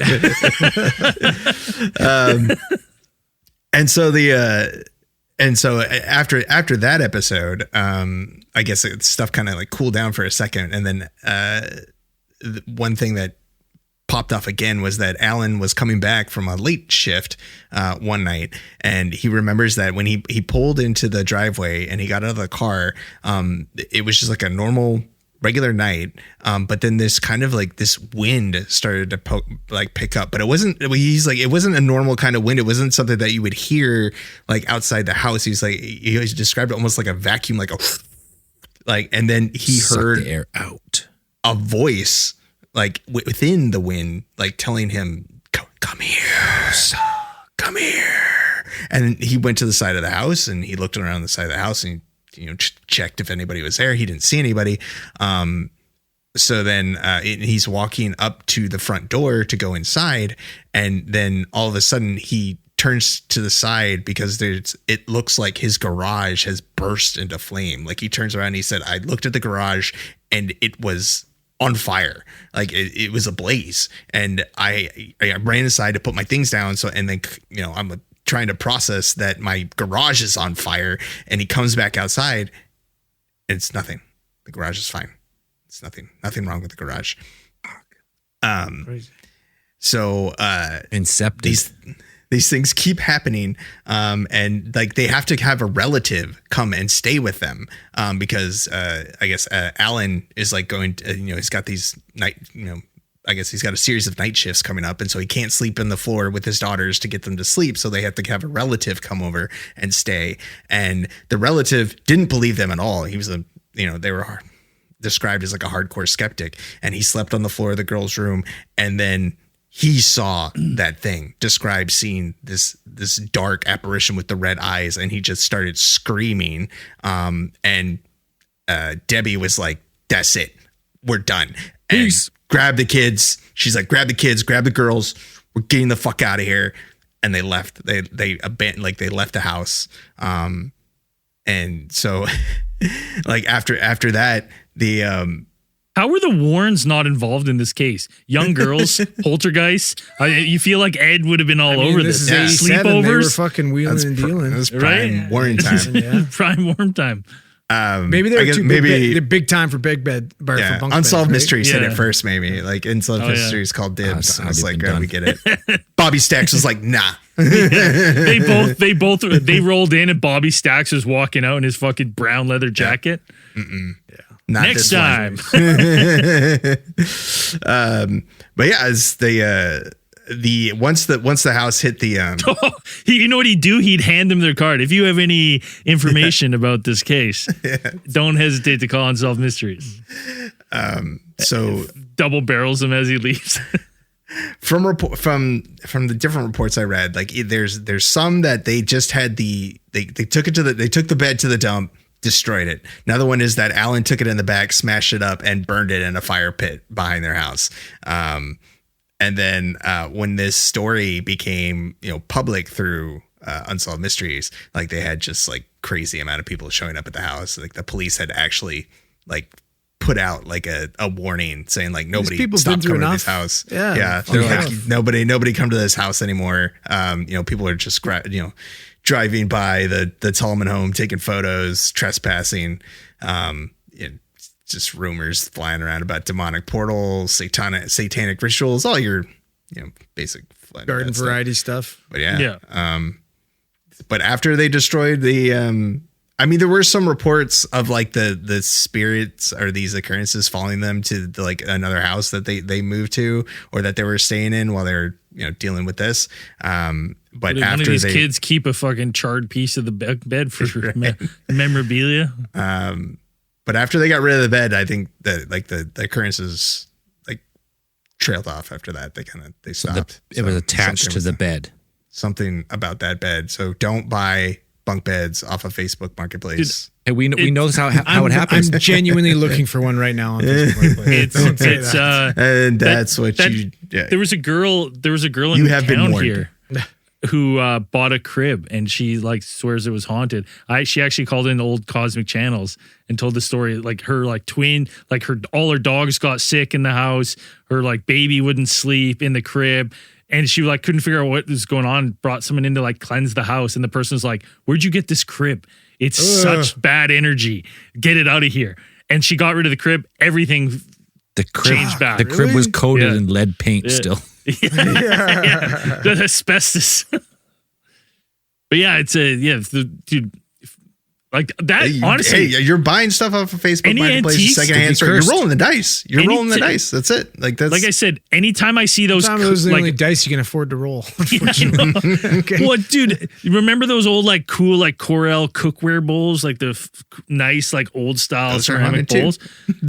and so after that episode, I guess stuff kind of like cooled down for a second, and then one thing that popped off again was that Alan was coming back from a late shift one night, and he remembers that when he pulled into the driveway and he got out of the car, it was just like a normal regular night, but then this kind of like this wind started to pick up, but it wasn't a normal kind of wind. It wasn't something that you would hear like outside the house. He described it almost like a vacuum, and then he Suck heard the air out. a voice like within the wind, like telling him, come here, son, come here. And he went to the side of the house and he looked around the side of the house and, you know, checked if anybody was there. He didn't see anybody. So then he's walking up to the front door to go inside. And then all of a sudden he turns to the side because it looks like his garage has burst into flame. Like he turns around and he said, I looked at the garage and it was on fire. Like it was ablaze. And I ran inside to put my things down. And then, you know, I'm trying to process that my garage is on fire, and he comes back outside and it's nothing. The garage is fine. It's nothing wrong with the garage. Crazy. So, Incepted. these things keep happening, and like they have to have a relative come and stay with them, because I guess Alan is like going to, you know, he's got these night, you know, I guess he's got a series of night shifts coming up, and so he can't sleep in the floor with his daughters to get them to sleep, so they have to have a relative come over and stay. And the relative didn't believe them at all. He was they were described as like a hardcore skeptic, and he slept on the floor of the girl's room, and then he saw that thing, described seeing this dark apparition with the red eyes, and he just started screaming. And Debbie was like, "That's it, we're done." And Peace. Grab the kids. She's like, "Grab the kids, grab the girls. We're getting the fuck out of here." And they left. They abandoned, like they left the house. And so, like after that, the How were the Warrens not involved in this case? Young girls, poltergeists. You feel like Ed would have been all over this. This is 87. They were Sleepovers, fucking wheeling and dealing. That's prime Right? Warren time. Yeah. prime warm time. Maybe they're too big. They're big time for big bed. For bunk Unsolved beds, Mysteries hit Yeah. it first, maybe. Like Unsolved Mysteries called dibs. Oh, I was already like, been we done. get it. Bobby Stacks was like, nah. They rolled in and Bobby Stacks was walking out in his fucking brown leather jacket. Not Next this one. time. But yeah, as once the house hit the You know what he'd do? He'd hand them their card. If you have any information about this case, don't hesitate to call Unsolved Mysteries. so Double barrels him as he leaves. from the different reports I read, like there's some that they just had they took the bed to the dump, destroyed it. Another one is that Alan took it in the back, smashed it up, and burned it in a fire pit behind their house. And then when this story became public through Unsolved Mysteries, like they had just like crazy amount of people showing up at the house. Like the police had actually like put out like a warning saying like nobody stop coming to this house. Yeah. They're like nobody come to this house anymore. People are just driving by the Tallman home, taking photos, trespassing. Just rumors flying around about demonic portals, satanic rituals, all your basic garden variety stuff. But but after they destroyed the there were some reports of like the spirits or these occurrences following them to like another house that they moved to or that they were staying in while they were dealing with this. But Did after one of these kids keep a fucking charred piece of the bed for memorabilia? But after they got rid of the bed, I think that like the occurrences like trailed off after that. They stopped. It was attached to the bed. Something about that bed. So don't buy bunk beds off of Facebook Marketplace. Hey, we know how it happens. I'm genuinely looking for one right now on Facebook. And that's what you. Yeah. There was a girl in town here who bought a crib, and she like swears it was haunted. She actually called in the old Cosmic Channels and told the story. Like her like twin, like all her dogs got sick in the house. Her like baby wouldn't sleep in the crib. And she like couldn't figure out what was going on, brought someone in to like cleanse the house. And the person's like, where'd you get this crib? It's such bad energy. Get it out of here. And she got rid of the crib. Everything changed back. The crib was coated in lead paint still. The asbestos. But yeah, dude. Like that, honestly. Hey, you're buying stuff off of Facebook Marketplace, secondhand store. You're rolling the dice. Rolling the dice. That's it. Like I said, anytime I see those, the only dice you can afford to roll. Okay. Well, dude, remember those old like cool like Corel cookware bowls, like the nice like old style ceramic bowls?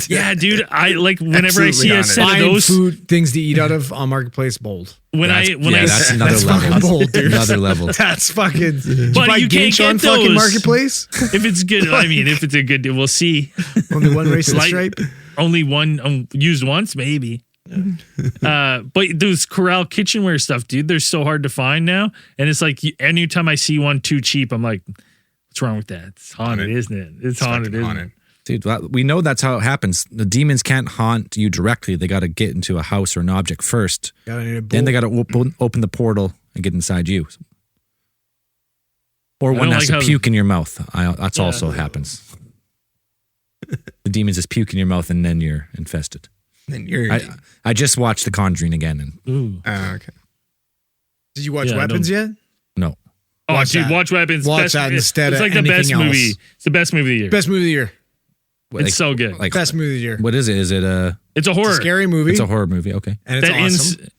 Yeah, dude. I like whenever I see a set of those food things to eat out of on Marketplace, bold. That's another level. Bold, dude. Another level. That's fucking. But you can't get on those. Fucking Marketplace. If it's good, I mean, if it's a good deal, we'll see. Only one racist stripe. Only one used once, maybe. But those Corral kitchenware stuff, dude, they're so hard to find now. And it's like anytime I see one too cheap, I'm like, what's wrong with that? It's haunted, isn't it? It's haunted, isn't it? Dude, we know that's how it happens. The demons can't haunt you directly. They got to get into a house or an object first. Then they got to open the portal and get inside you. Or one has to puke in your mouth. That's also happens. The demons just puke in your mouth and then you're infested. I just watched The Conjuring again. Okay. Did you watch Weapons yet? No. Watch Weapons. Watch that instead. It's like the best movie. It's the best movie of the year. Best movie of the year. It's so good. Like, best movie of the year. What is it? Is it a? It's a horror. It's a scary movie. It's a horror movie. Okay. And it's awesome.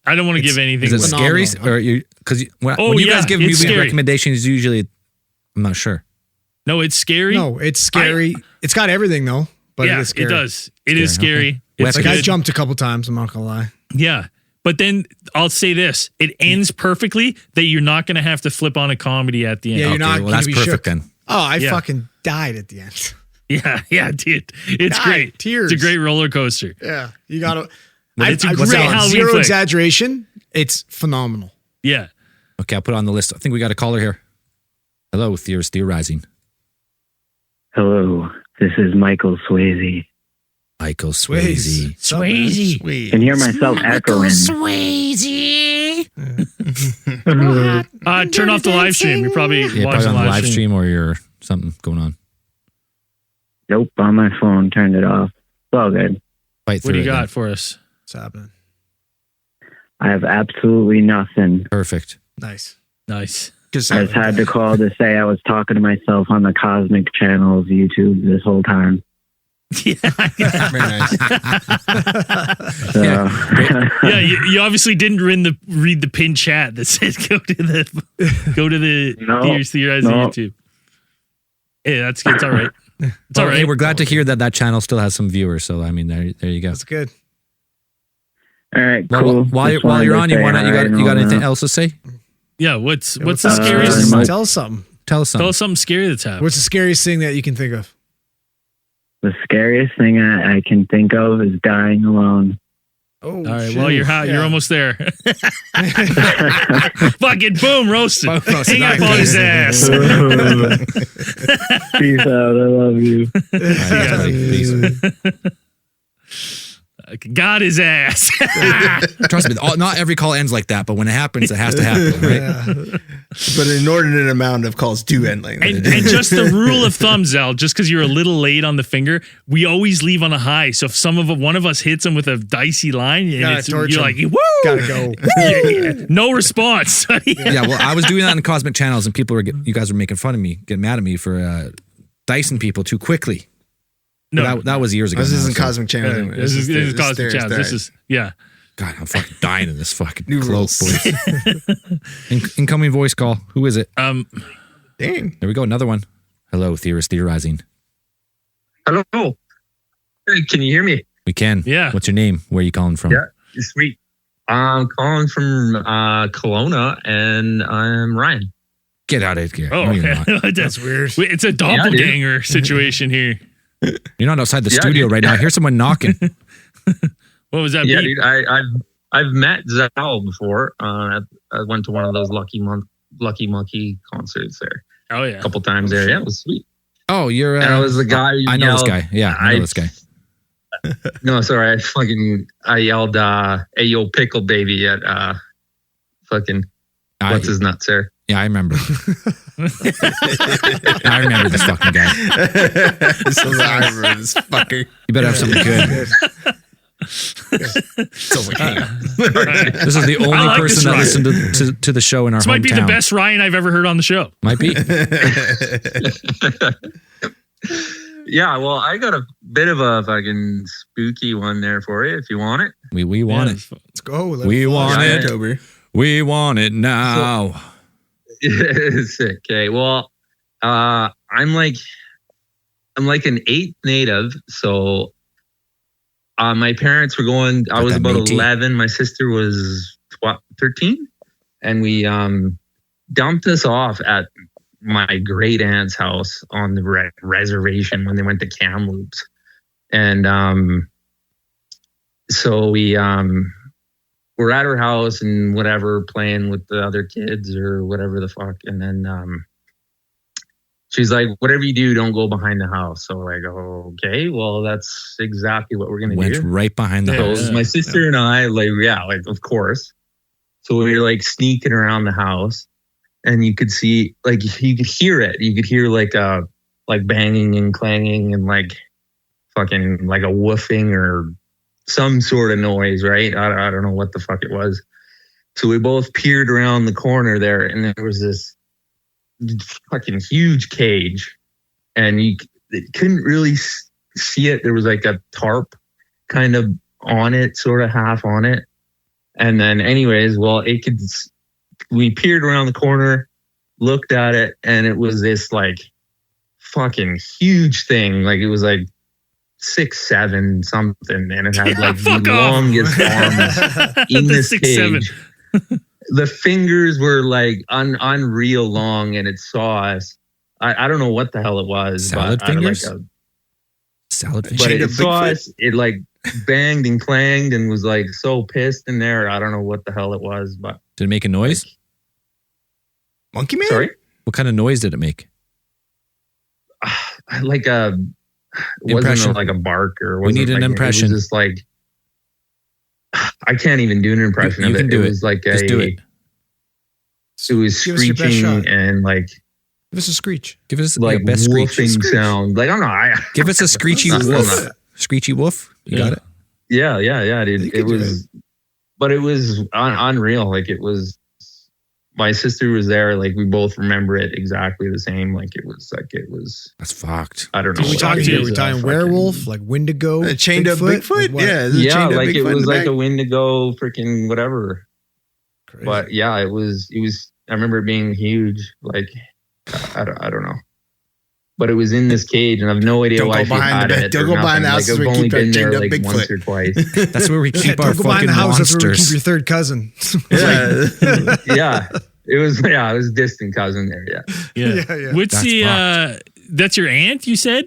I don't want to give anything. Is it scary? Or because when you guys give movie recommendations, usually I'm not sure. No, it's scary. No, it's scary. It's got everything though. But it is scary. It does. It is scary. Okay. It's like I jumped a couple times. I'm not gonna lie. Yeah. But then I'll say this: it ends perfectly that you're not going to have to flip on a comedy at the end. Yeah, you're not. Well, that's be perfect shook. then. Oh, I fucking died at the end. Yeah, dude. It's great. Tears. It's a great roller coaster. Yeah, you got to. It's a great Halloween zero flick. exaggeration. It's phenomenal. Yeah. Okay, I'll put it on the list. I think we got a caller here. Hello, Theorists Theorizing. Hello, this is Michael Swayze. Michael Swayze. I can hear myself echoing. Turn off the live stream. You're probably watching on the live stream or you're something going on. Nope, on my phone, turned it off. It's all good. Fight through What do you it got then. for us? What's happening? I have absolutely nothing. Perfect. Nice. Nice. Just I just had to call to say I was talking to myself on the Cosmic Channel's YouTube this whole time. Yeah. very nice. So, Yeah, you obviously didn't read the pinned chat that says go to the No, Theorists Theorizing no. YouTube. Yeah, that's good. It's all right. It's all Well, right. hey, we're glad to hear that channel still has some viewers. So I mean, there you go. That's good. all right, Well, cool. while Just you're wanted to on, say you hi and got all anything that. else to say? Yeah, what's the What's scariest? my- Tell us something. Tell us Tell something. us something scary that's happened. What's the scariest thing that you can think of? The scariest thing I can think of is dying alone. Oh, All right, well, you're almost there. Fucking boom, roasted. Boom, roasted. Hang up on his ass. Peace out. I love you. Got his ass. Trust me, not every call ends like that, but when it happens, it has to happen, right? Yeah. But an inordinate amount of calls do end like that. And just the rule of thumb, Zell, just because you're a little late on the finger, we always leave on a high. So if one of us hits him with a dicey line, and Gotta it's, torch you're him. like, woo! Gotta go. Yeah. No response. Yeah, well, I was doing that in Cosmic Channels, and you guys were making fun of me, getting mad at me for dicing people too quickly. No, That was years ago. This now, isn't so- Cosmic Channel. anymore. this is Theorists Cosmic Channel. This is, yeah. God, I'm fucking dying in this fucking New cloak, rules. boys. Incoming voice call. Who is it? Dang. There we go. Another one. Hello, Theorists Theorizing. Hello. Hey, can you hear me? We can. Yeah. What's your name? Where are you calling from? Yeah. Sweet. I'm calling from Kelowna, and I'm Ryan. Get out of here. Oh, No, you're okay. not. That's weird. Wait, it's a doppelganger situation here. You're not outside the Yeah, studio dude. right now. I hear someone knocking. What was that? Yeah, beep? dude. I've met Zal before. I went to one of those Lucky Monkey concerts there Oh, yeah. a couple times there. Yeah, it was sweet. Oh, you're. And I was the guy. Who I know this yelled- guy. Yeah, I know this guy. No, sorry. I yelled, "Hey, yo, pickle baby!" at fucking what's his nuts there. Yeah, I remember. I remember this fucking guy. This was I remember this fucker. You better have something good. So like, hang on. This is the only I like person that this listened to the show in our This hometown. might be the best Ryan I've ever heard on the show. Might be. Yeah, well, I got a bit of a fucking spooky one there for you if you want it. We want Yeah, it. Let's go. Let We it fly. want it. October. We want it now. Sick. Okay. Well, I'm like an 8 native. So, my parents were going, I Got was that about Métis. 11. My sister was 13. And we, dumped us off at my great aunt's house on the reservation when they went to Kamloops. And, so we, we're at her house and whatever, playing with the other kids or whatever the fuck. And then she's like, whatever you do, don't go behind the house. So I go, okay, well, that's exactly what we're going to Went do. right behind the So it house. was my sister and I, like, of course. So we were like sneaking around the house and you could see, like, you could hear it. You could hear like banging and clanging and like fucking like a woofing or some sort of noise, right? I don't know what the fuck it was. So we both peered around the corner there, and there was this fucking huge cage, and you couldn't really see it. There was like a tarp kind of on it, sort of half on it. And then anyways, well, we peered around the corner, looked at it, and it was this like fucking huge thing. Like it was like 6'7" something, and it had like the fuck off. longest arms in The this 6'7". cage. The fingers were like unreal long, and it saw us. I don't know what the hell it was. Salad but fingers? Like Salad fish. but Chained it up saw Bigfoot? us. It like banged and clanged and was like so pissed in there. I don't know what the hell it was, but Did it make a noise? Monkey Man? sorry, What kind of noise did it make? like a it Impression. wasn't like a bark or We wasn't need an like, impression. It was just like I can't even do an impression You of it. can do it it. was like Just do it. It was Give us your best screeching shot. and like Give us a screech. Give us like a best screech. woofing sound. Like I don't know. Give us a screechy woof. Screechy woof. You got it. Yeah, dude. It was, but it was unreal. Like it was. My sister was there. Like we both remember it exactly the same. Like it was. That's fucked. I don't know. We talking werewolf, like Wendigo, chained up Bigfoot? Like Yeah, Yeah, chained up like it Bigfoot in was the like back. a Wendigo, freaking whatever. Crazy. But yeah, it was. I remember it being huge. Like I don't know. But it was in this cage, and I have no idea Don't why go she behind had the bed. it. Don't or go behind the nothing. house Like, where I've we only keep our been there chained up like Bigfoot. once or twice. That's where we keep our Don't go behind fucking the house. That's where we keep monsters. your third cousin. Yeah. Yeah, it was. Yeah, it was a distant cousin there. Yeah, Yeah. What's That's the that's your aunt, you said?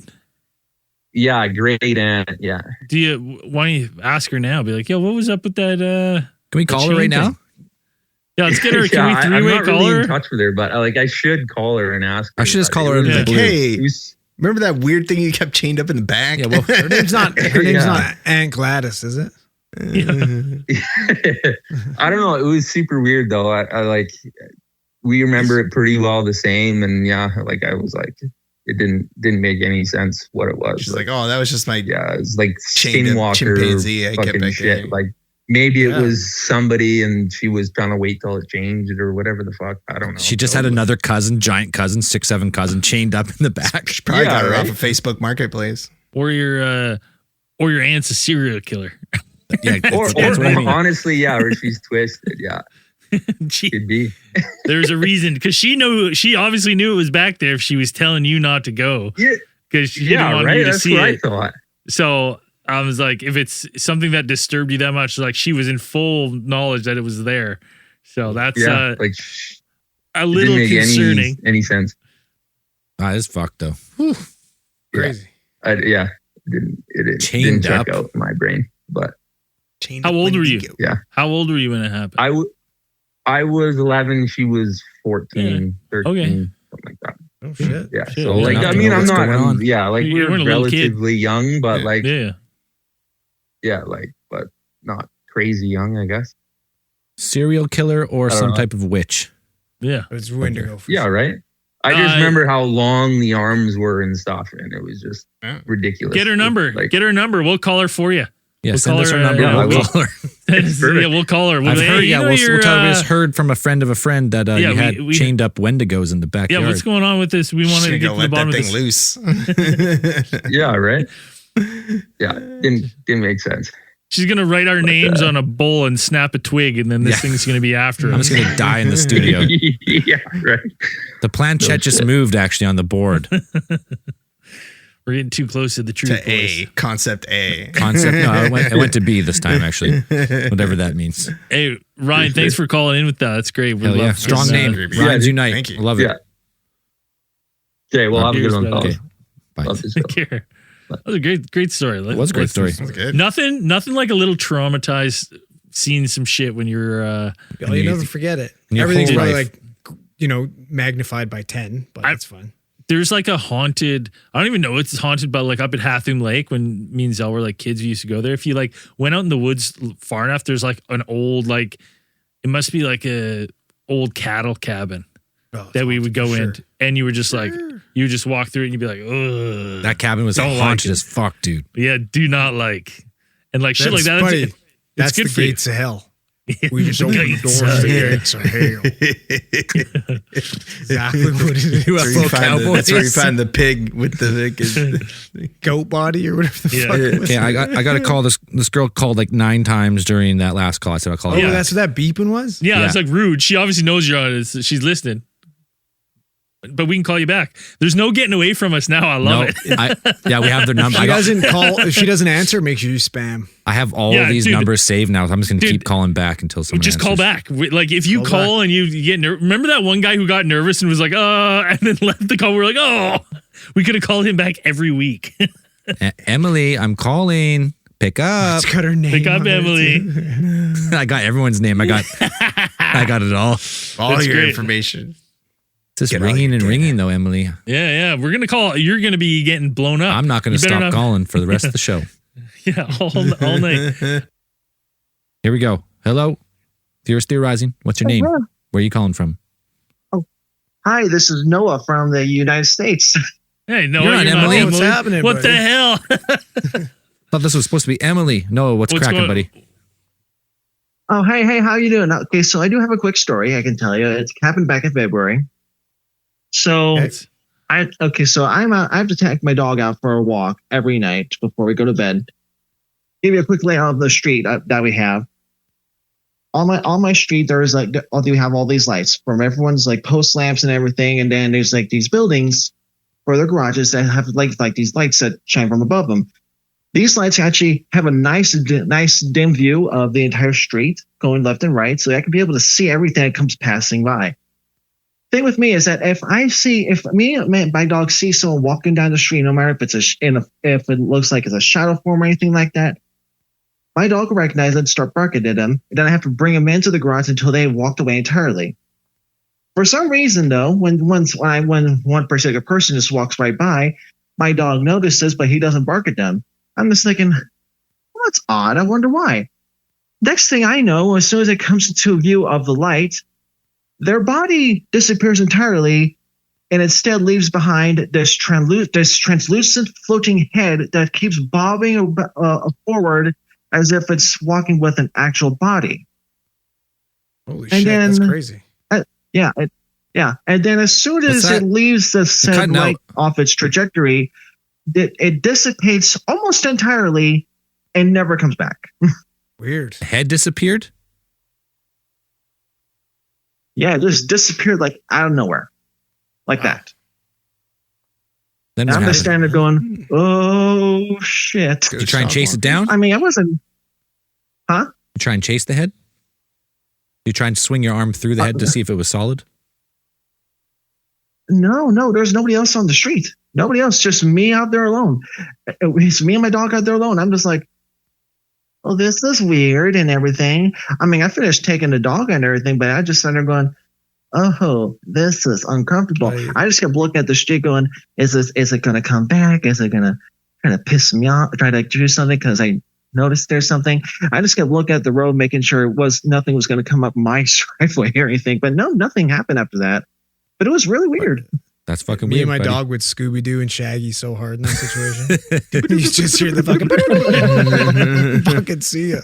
yeah, great aunt. Yeah, Do you why don't you ask her now? Be like, yo, what was up with that Can we call her right chain now? thing? Yeah, let's get her. Can Yeah, we I'm three-way not call really her? in touch with her, but like I should call her and ask her. I should just but call it her was in the like, blue. Hey, it was- remember that weird thing you kept chained up in the back? Yeah, well, Her name's not Yeah. not Aunt Gladys, is it? I don't know. It was super weird though. I like we remember it pretty well the same, and yeah, like I was like, it didn't make any sense what it was. She's like, oh, that was just my yeah, it was like chained up skinwalker chimpanzee I kept fucking back shit. there. Like maybe Yeah. it was somebody, and she was trying to wait till it changed or whatever the fuck. I don't know. She just had another cousin, giant cousin, 6'7" cousin, chained up in the back. She probably Yeah, got her right? off of Facebook Marketplace. Or your aunt's a serial killer. Yeah, Or that's what I mean. honestly, yeah, or she's twisted. Yeah, She- could be. There's a reason because she obviously knew it was back there if she was telling you not to go Yeah, because she didn't yeah, want right. you to That's see what I it. thought. So I was like, if it's something that disturbed you that much, like she was in full knowledge that it was there. So that's Yeah, like a it little didn't make concerning. any sense. It's fucked though. Crazy. Yeah, it Chained didn't check up. out in my brain. But Chained How up old were you? Wendigo. yeah, How old were you when it happened? I was 11. She was 14, 13, Okay. something like that. Oh shit. Yeah. Shit, So yeah. like, Enough I to mean, know I'm what's not. going on. Yeah, like You we were weren't a little kid. relatively young, but like, yeah. like, but not crazy young, I guess. Serial killer or I don't some know. type of witch. Yeah. It's Wendigo. For Yeah, sure. right. I just Uh, remember how long the arms were and stuff, and it was just ridiculous. Get her number. Like, Get her number. We'll call her for you. Yeah, We'll send call us her her, number. yeah, I we'll will. call her. Yeah, we'll call her. We'll I've be, heard. hey, Yeah, you know we'll your, tell her. We just heard from a friend of a friend that Yeah, you had we- chained up Wendigos in the yeah, backyard. what's going on with this? We wanted to She's get gonna to the let bottom that of thing this. loose. yeah, right. Yeah, didn't make sense. She's gonna write our names on a bowl and snap a twig, and then this Yeah. thing's gonna be after I'm us. just gonna die in the studio. Yeah, right. The planchette No just shit. moved actually on the board. We're getting too close to the truth. To A. Concept A. Concept. No, I went to B this time actually. Whatever that means. Hey, Ryan, thanks for calling in with that. That's great. We Hell yeah. love Strong this, name. Yeah, Rhymes dude, unite. thank you. Love it. Yeah. Okay, well, have a good one, Cheers, fellas. Okay. Bye. Love this show. Care. That was a great story. It was a great story. That's good. Nothing like a little traumatized seeing some shit when you're Oh, you never forget it. your Everything's whole probably life. like, magnified by 10, but that's fun. there's like a haunted, I don't even know it's haunted, but like up at Hathum Lake when me and Zell were like kids, we used to go there. If you like went out in the woods far enough, there's like an old, like it must be like a old cattle cabin Oh, that we would go for in, sure. and you were just like, you would just walk through it and you'd be like, ugh. That cabin was Don't like haunted it. as fuck, dude. Yeah, do not like. And like shit like That's that. funny. It's That's good the for you. gates of hell. We just open the Gates doors of to the gates of hell. Exactly what it is. That's where you find the pig with the Goat body or whatever the Yeah. fuck it was. Okay, I got to call this girl called like 9 times during that last call. I said I'll call Oh, her. Yeah. back. that's what that beeping was? Yeah, Yeah. it's like rude. She obviously knows you're on it. She's listening. But we can call you back. There's no getting away from us now. I love it. Yeah, we have their number. She doesn't call. If she doesn't answer, make sure you spam. I have all Yeah, of these dude. numbers saved now. I'm just going to Dude. keep calling back until someone Just call answers. back. Like if you call and you get remember that one guy who got nervous and was like, and then left the call. We were like, oh, we could have called him back every week. Emily, I'm calling. Pick up. It's got her name. Pick up on it, Emily. too. I got everyone's name. I got it all. all That's your great. information. It's just Get all ringing your and data. ringing though, Emily. Yeah. We're gonna call. You're gonna be getting blown up. I'm not going You to better stop not- calling for the rest of the show. Yeah, all night. Here we go. Hello. Theorists Theorizing. What's your name? Where are you calling from? Hi, this is Noah from the United States. Hey, no, You're not Emily. What's happening, What buddy? the hell? Thought this was supposed to be Emily. No, what's cracking, going- buddy? Oh, hey, how you doing? Okay, so I do have a quick story I can tell you. It happened back in February. So I have to take my dog out for a walk every night before we go to bed. Give you a quick layout of the street that we have. On my street, there's like we have all these lights from everyone's like post lamps and everything, and then there's like these buildings for their garages that have like these lights that shine from above them. These lights actually have a nice dim view of the entire street going left and right, so I can be able to see everything that comes passing by. Thing with me is that if my dog sees someone walking down the street, no matter if it's if it looks like it's a shadow form or anything like that, my dog will recognize it and start barking at them, and then I have to bring them into the garage until they have walked away entirely. For some reason, though, when one particular person just walks right by, my dog notices, but he doesn't bark at them. I'm just thinking, well, that's odd. I wonder why. Next thing I know, as soon as it comes into view of the light, their body disappears entirely, and instead leaves behind this translucent floating head that keeps bobbing forward as if it's walking with an actual body. Holy shit, that's crazy. Yeah. And then as soon as it leaves the said light off its trajectory, it dissipates almost entirely and never comes back. Weird. The head disappeared? Yeah, it just disappeared like out of nowhere. Like that. Then I'm just standing there going, oh, shit. Did you try and chase it down? I mean, I wasn't... Huh? You try and chase the head? You try and swing your arm through the head to see if it was solid? No, there's nobody else on the street. Nobody else, just me out there alone. It's me and my dog out there alone. I'm just like, oh, this is weird and everything. I mean, I finished taking the dog and everything, but I just started there going, oh, this is uncomfortable. Right. I just kept looking at the street going, is it going to come back? Is it going to try to piss me off? Try to do something because I noticed there's something. I just kept looking at the road, making sure nothing was going to come up my driveway or anything. But no, nothing happened after that. But it was really weird. That's fucking Me weird. and my buddy. dog would Scooby-Doo and Shaggy so hard in that situation. You just hear the fucking fucking see ya.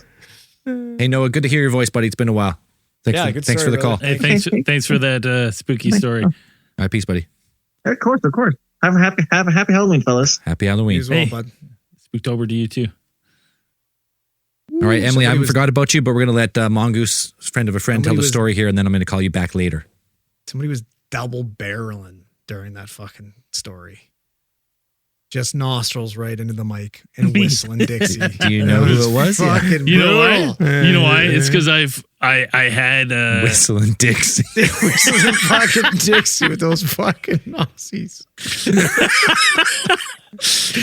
Hey, Noah, good to hear your voice, buddy. It's been a while. Thanks good for the story, call. brother. Hey, thanks for that spooky story. All right, peace, buddy. Of course. Have a happy Halloween, fellas. Happy You Halloween. as well, Hey. bud. Spooktober to you too. All right, Emily, I Somebody haven't was- forgot about you, but we're going to let Mongoose, friend of a friend, tell Somebody the was- story here, and then I'm going to call you back later. Somebody was double barreling during that fucking story. Just nostrils right into the mic and whistling Dixie. Do you know who it was? Yeah. Fucking You know why? brutal. You know why? It's because I had Whistling Dixie. Whistling fucking Dixie with those fucking Aussies.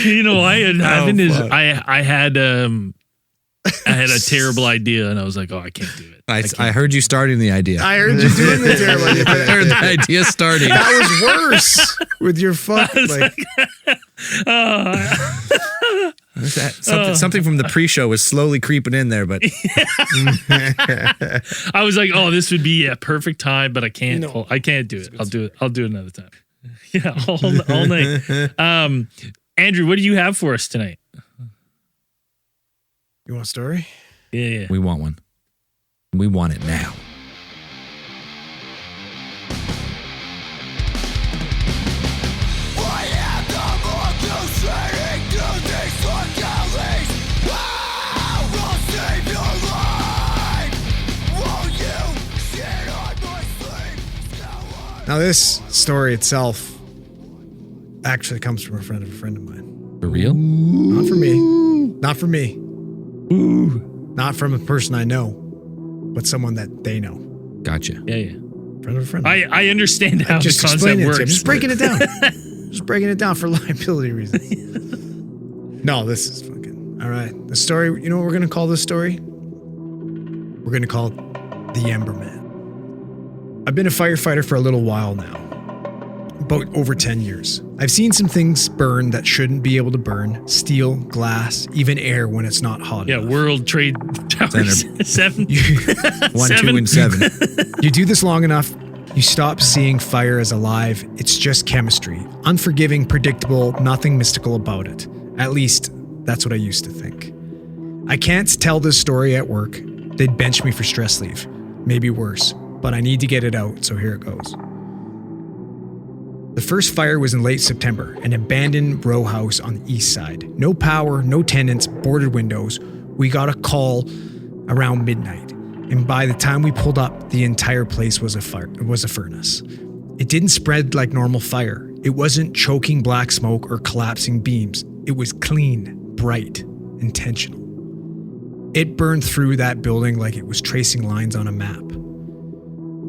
you know why it happened is fuck. I had a terrible idea and I was like, oh, I can't do it. I heard you starting the idea. I heard you doing the terrible. I heard the idea starting. That was worse with your fucking like. What's that? Something from the pre-show was slowly creeping in there, but I was like, oh, this would be a perfect time, but I can't. No. I can't do it. I'll do it another time. Yeah, all night. Andrew, what do you have for us tonight? You want a story? Yeah. we want one. We want it now. Now this story itself actually comes from a friend of mine. For real? Not for me. Not for me. Not from a person I know, but someone that they know. Gotcha. Yeah. Friend of a friend. I understand how just the concept explaining it to works. you. I'm just breaking it down. Just breaking it down for liability reasons. No, this is fucking all right. The story. You know what we're gonna call this story? We're gonna call it the Ember Man. I've been a firefighter for a little while now, about over 10 years. I've seen some things burn that shouldn't be able to burn: steel, glass, even air when it's not hot Yeah, enough. World Trade Towers Center. 7. 1, 2, and 7. You do this long enough, You stop seeing fire as alive. It's just chemistry. Unforgiving, predictable, nothing mystical about it. At least, that's what I used to think. I can't tell this story at work. They'd bench me for stress leave. Maybe worse. But I need to get it out, so here it goes. The first fire was in late September, an abandoned row house on the east side. No power, no tenants, boarded windows. We got a call around midnight. And by the time we pulled up, the entire place was a furnace. It didn't spread like normal fire. It wasn't choking black smoke or collapsing beams. It was clean, bright, intentional. It burned through that building like it was tracing lines on a map.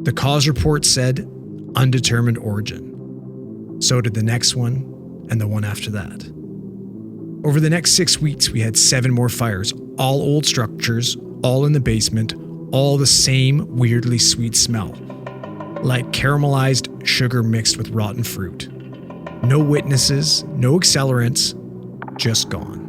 The cause report said undetermined origin. So did the next one and the one after that. Over the next 6 weeks, we had 7 more fires, all old structures, all in the basement, all the same weirdly sweet smell, like caramelized sugar mixed with rotten fruit. No witnesses, no accelerants, just gone.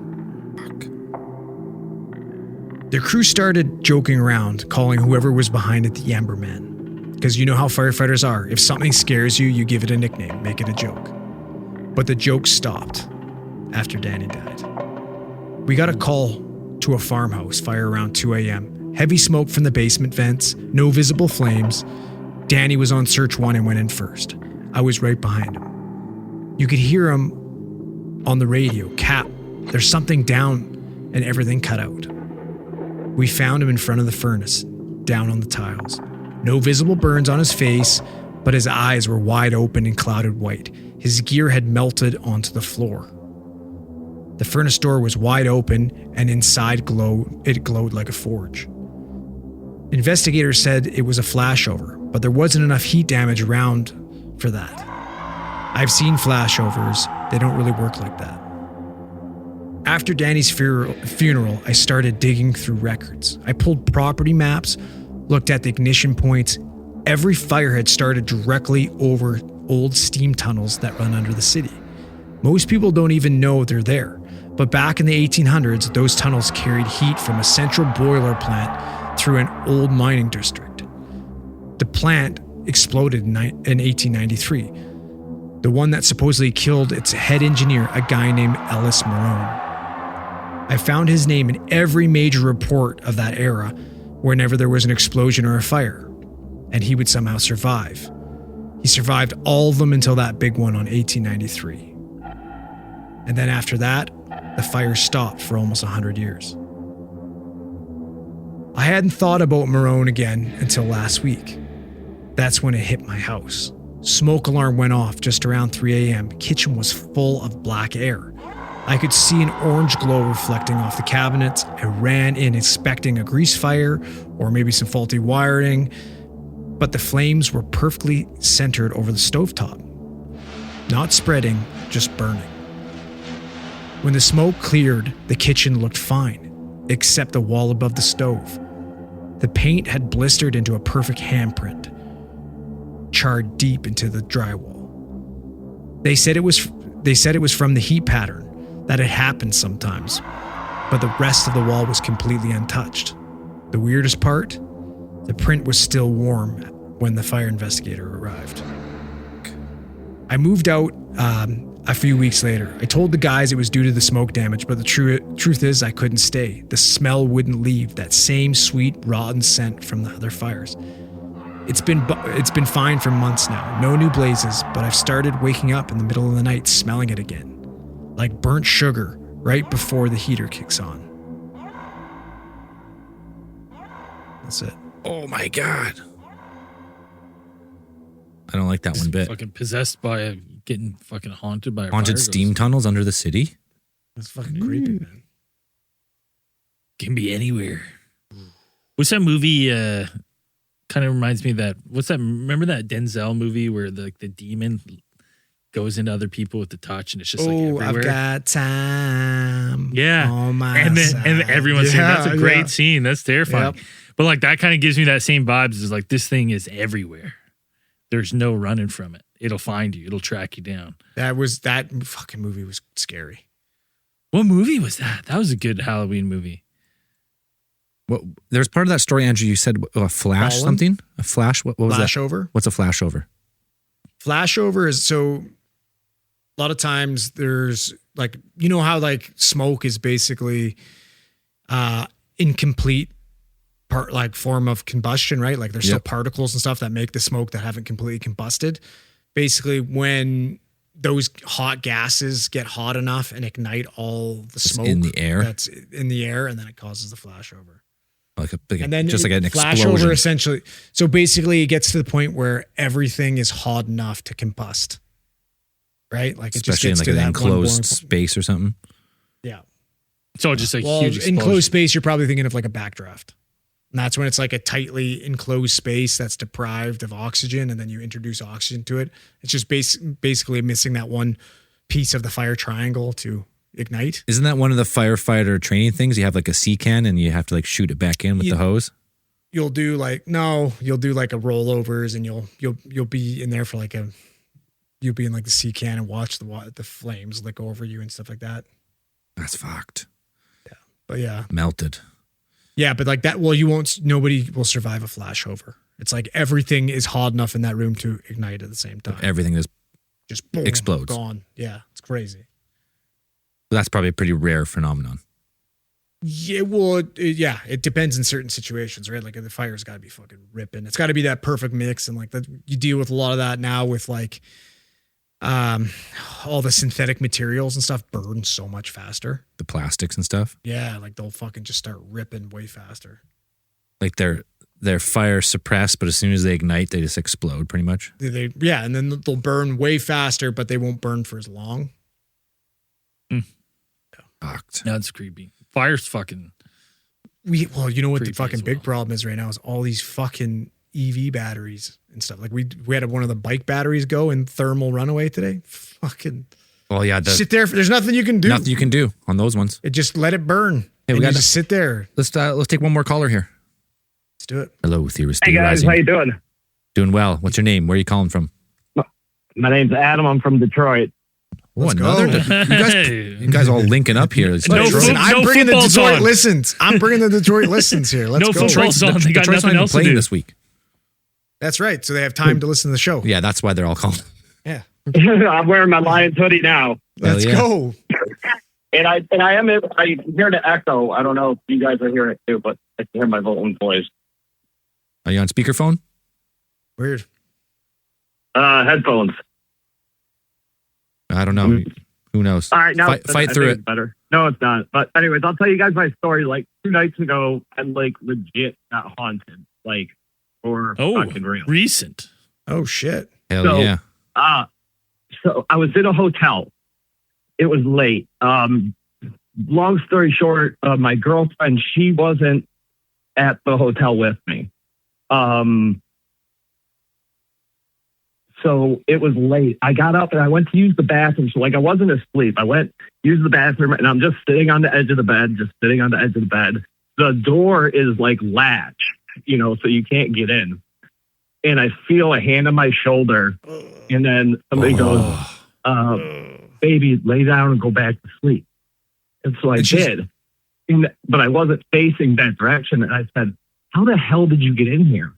The crew started joking around, calling whoever was behind it the Ember Man. Because you know how firefighters are. If something scares you, you give it a nickname, make it a joke. But the joke stopped after Danny died. We got a call to a farmhouse fire around 2 a.m. Heavy smoke from the basement vents, no visible flames. Danny was on search 1 and went in first. I was right behind him. You could hear him on the radio, Cap, there's something down, and everything cut out. We found him in front of the furnace, down on the tiles. No visible burns on his face, but his eyes were wide open and clouded white. His gear had melted onto the floor. The furnace door was wide open, and inside it glowed like a forge. Investigators said it was a flashover, but there wasn't enough heat damage around for that. I've seen flashovers, they don't really work like that. After Danny's funeral, I started digging through records. I pulled property maps, looked at the ignition points. Every fire had started directly over old steam tunnels that run under the city. Most people don't even know they're there, but back in the 1800s, those tunnels carried heat from a central boiler plant through an old mining district. The plant exploded in 1893. The one that supposedly killed its head engineer, a guy named Ellis Marone. I found his name in every major report of that era whenever there was an explosion or a fire, and he would somehow survive. He survived all of them until that big one on 1893. And then after that, the fire stopped for almost 100 years. I hadn't thought about Marone again until last week. That's when it hit my house. Smoke alarm went off just around 3 a.m. Kitchen was full of black air. I could see an orange glow reflecting off the cabinets. I ran in expecting a grease fire or maybe some faulty wiring, but the flames were perfectly centered over the stovetop. Not spreading, just burning. When the smoke cleared, the kitchen looked fine, except the wall above the stove. The paint had blistered into a perfect handprint, charred deep into the drywall. They said it was from the heat pattern, that it happened sometimes, but the rest of the wall was completely untouched. The weirdest part? The print was still warm when the fire investigator arrived. I moved out a few weeks later. I told the guys it was due to the smoke damage, but the truth is I couldn't stay. The smell wouldn't leave, that same sweet, rotten scent from the other fires. It's been fine for months now. No new blazes, but I've started waking up in the middle of the night smelling it again. Like burnt sugar right before the heater kicks on. That's it. Oh my God. I don't like that one bit. Fucking possessed by getting fucking haunted by a Haunted fire steam ghost. tunnels under the city? That's fucking creepy, man. Can be anywhere. What's that movie? Kind of reminds me of that. What's that? Remember that Denzel movie where the demon goes into other people with the touch and it's just like everywhere? I've got time. Yeah. On my and side. everyone's saying that's a great yeah. scene. That's terrifying. Yep. But like that kind of gives me that same vibes. Is like this thing is everywhere. There's no running from it. It'll find you. It'll track you down. That fucking movie was scary. What movie was that? That was a good Halloween movie. What? There's part of that story, Andrew. You said a flash Fallen? something. A flash. What was that? Flashover. What's a flashover? Flashover is so. A lot of times there's like, you know how like smoke is basically incomplete part, like form of combustion, right? Like there's still particles and stuff that make the smoke that haven't completely combusted. Basically, when those hot gases get hot enough and ignite all the smoke in the air. that's in the air, and then it causes the flashover. Like a big, And then just like an flashover explosion. essentially. So basically, it gets to the point where everything is hot enough to combust. Right, like it Especially in just like gets an to that one enclosed boring- space or something. Yeah. So just a Well, huge explosion. enclosed space, you're probably thinking of like a backdraft. And that's when it's like a tightly enclosed space that's deprived of oxygen, and then you introduce oxygen to it. It's just basically missing that one piece of the fire triangle to ignite. Isn't that one of the firefighter training things? You have like a sea can and you have to like shoot it back in with the hose. You'll do like a rollovers, and you'll be in there for like you'll be in like the sea can and watch the flames lick over you and stuff like that. That's fucked. But yeah. Melted. Yeah, but like that, well, nobody will survive a flashover. It's like everything is hot enough in that room to ignite at the same time. Everything is Just boom, explodes. gone. Yeah, it's crazy. That's probably a pretty rare phenomenon. Yeah, well, it depends in certain situations, right? Like the fire's got to be fucking ripping. It's got to be that perfect mix, and like that you deal with a lot of that now with like all the synthetic materials and stuff burn so much faster. The plastics and stuff. Yeah, like they'll fucking just start ripping way faster. Like they're fire suppressed, but as soon as they ignite, they just explode pretty much. Yeah, and then they'll burn way faster, but they won't burn for as long. Fucked. That's creepy. Fire's fucking. You know what the creepy fucking as well. big problem is right now is all these fucking EV batteries and stuff. Like we had one of the bike batteries go in thermal runaway today. Fucking Well, yeah. sit there. There's nothing you can do. Nothing you can do on those ones. It just let it burn. Hey, we and you got just sit there. Let's take one more caller here. Let's do it. Hello, Theorists Hey guys, Theorizing. how you doing? Doing well. What's your name? Where are you calling from? My name's Adam. I'm from Detroit. Oh, Let's another. go. You guys all linking up here. It's No Detroit. food- Listen, I'm bringing the football's Detroit on. listens. I'm bringing the Detroit listens here. Let's No go. football's on. They got Detroit's nothing not even else to playing do. this week. That's right. So they have time to listen to the show. Yeah, that's why they're all calling. Yeah. I'm wearing my Lions hoodie now, Let's yeah. go. and I'm hearing the echo. I don't know if you guys are hearing it too, but I can hear my own voice. Are you on speakerphone? Weird. Headphones. I don't know. Who knows? All right, now Fight I through think it. it's better. No, it's not. But anyways, I'll tell you guys my story. Like 2 nights ago, I like legit got haunted. Like for fucking real. Recent. Oh shit. Hell So- yeah. So I was in a hotel. It was late. Long story short, my girlfriend, she wasn't at the hotel with me. So it was late. I got up and I went to use the bathroom. So like I wasn't asleep. I went use the bathroom and I'm just sitting on the edge of the bed, The door is like latched, so you can't get in. And I feel a hand on my shoulder. And then somebody goes, baby, lay down and go back to sleep. And so I did. But I wasn't facing that direction. And I said, how the hell did you get in here?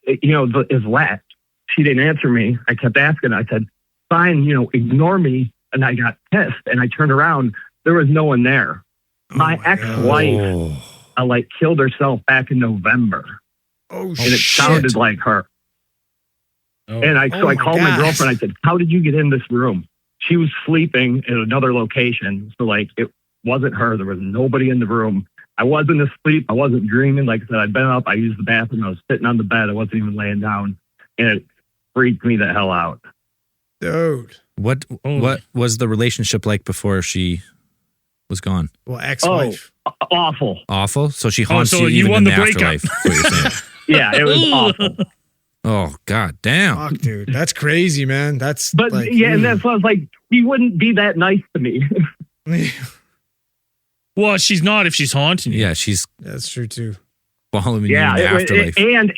It's latched. She didn't answer me. I kept asking. I said, fine, ignore me. And I got pissed and I turned around. There was no one there. My ex-wife, killed herself back in November. Oh And it sounded like her. Oh. And I my called my girlfriend. I said, how did you get in this room? She was sleeping in another location. So it wasn't her. There was nobody in the room. I wasn't asleep. I wasn't dreaming. Like I said, I'd been up. I used the bathroom. I was sitting on the bed. I wasn't even laying down. And it freaked me the hell out. Dude. What was the relationship like before she was gone? Well, ex-wife. Awful. Awful? So she haunts so you you even won in the the breakup. afterlife. That's what you're saying. Yeah, it was awful. Oh, god damn. Fuck, dude. That's crazy, man. That's But and that's why I was like, he wouldn't be that nice to me. Well, she's not if she's haunting you. Yeah, she's That's true too. following you in the Yeah, afterlife. and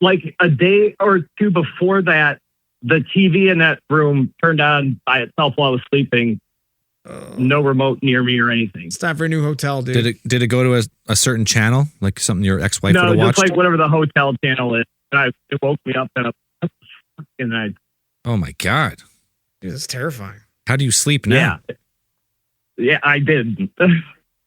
like a day or two before that, the TV in that room turned on by itself while I was sleeping. no remote near me or anything. It's time for a new hotel, dude. Did it go to a certain channel, like something your ex-wife would No, have just watched? like whatever the hotel channel is. And it woke me up and Oh my god! Dude, that's terrifying. How do you sleep now? Yeah, I did.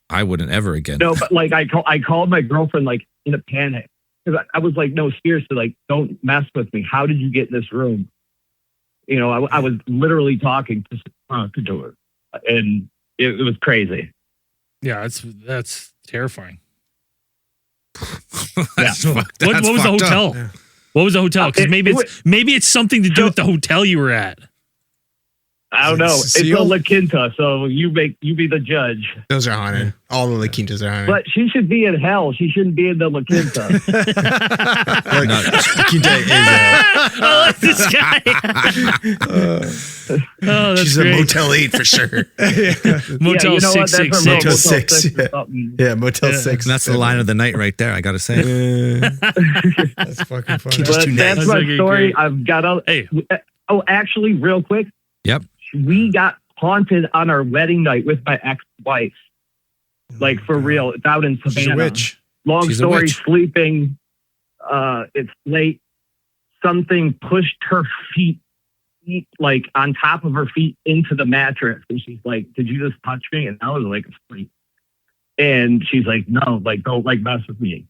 I wouldn't ever again. No, but like I called my girlfriend like in a panic because I was like, no, seriously, like don't mess with me. How did you get in this room? You know, I was literally talking to her, and it was crazy. Yeah, that's terrifying. That's What was the hotel? Yeah. What was the hotel? Because maybe it's something to do with the hotel you were at. I don't know. It's a La Quinta, so you be the judge. Those are haunted. All the La Quintas are haunted. But she should be in hell. She shouldn't be in the La Quinta. La Quinta is I like this guy. Oh, that's she's great. a Motel 8 for sure. Motel you know what? That's from 666. Motel Motel 6. 6 or something. Yeah, Motel 6. And that's the line of the night right there. I gotta say. That's fucking funny. Just But too that's nice. my Okay, story. great. I've got a. Hey. Oh, actually, real quick, Yep. we got haunted on our wedding night with my ex-wife. Like for real, it's out in Savannah. She's a witch. Long She's a story, witch. sleeping. It's late. Something pushed her feet, like on top of her feet, into the mattress, and she's like, "Did you just touch me?" And I was like, "Asleep." And she's like, "No, like don't like mess with me."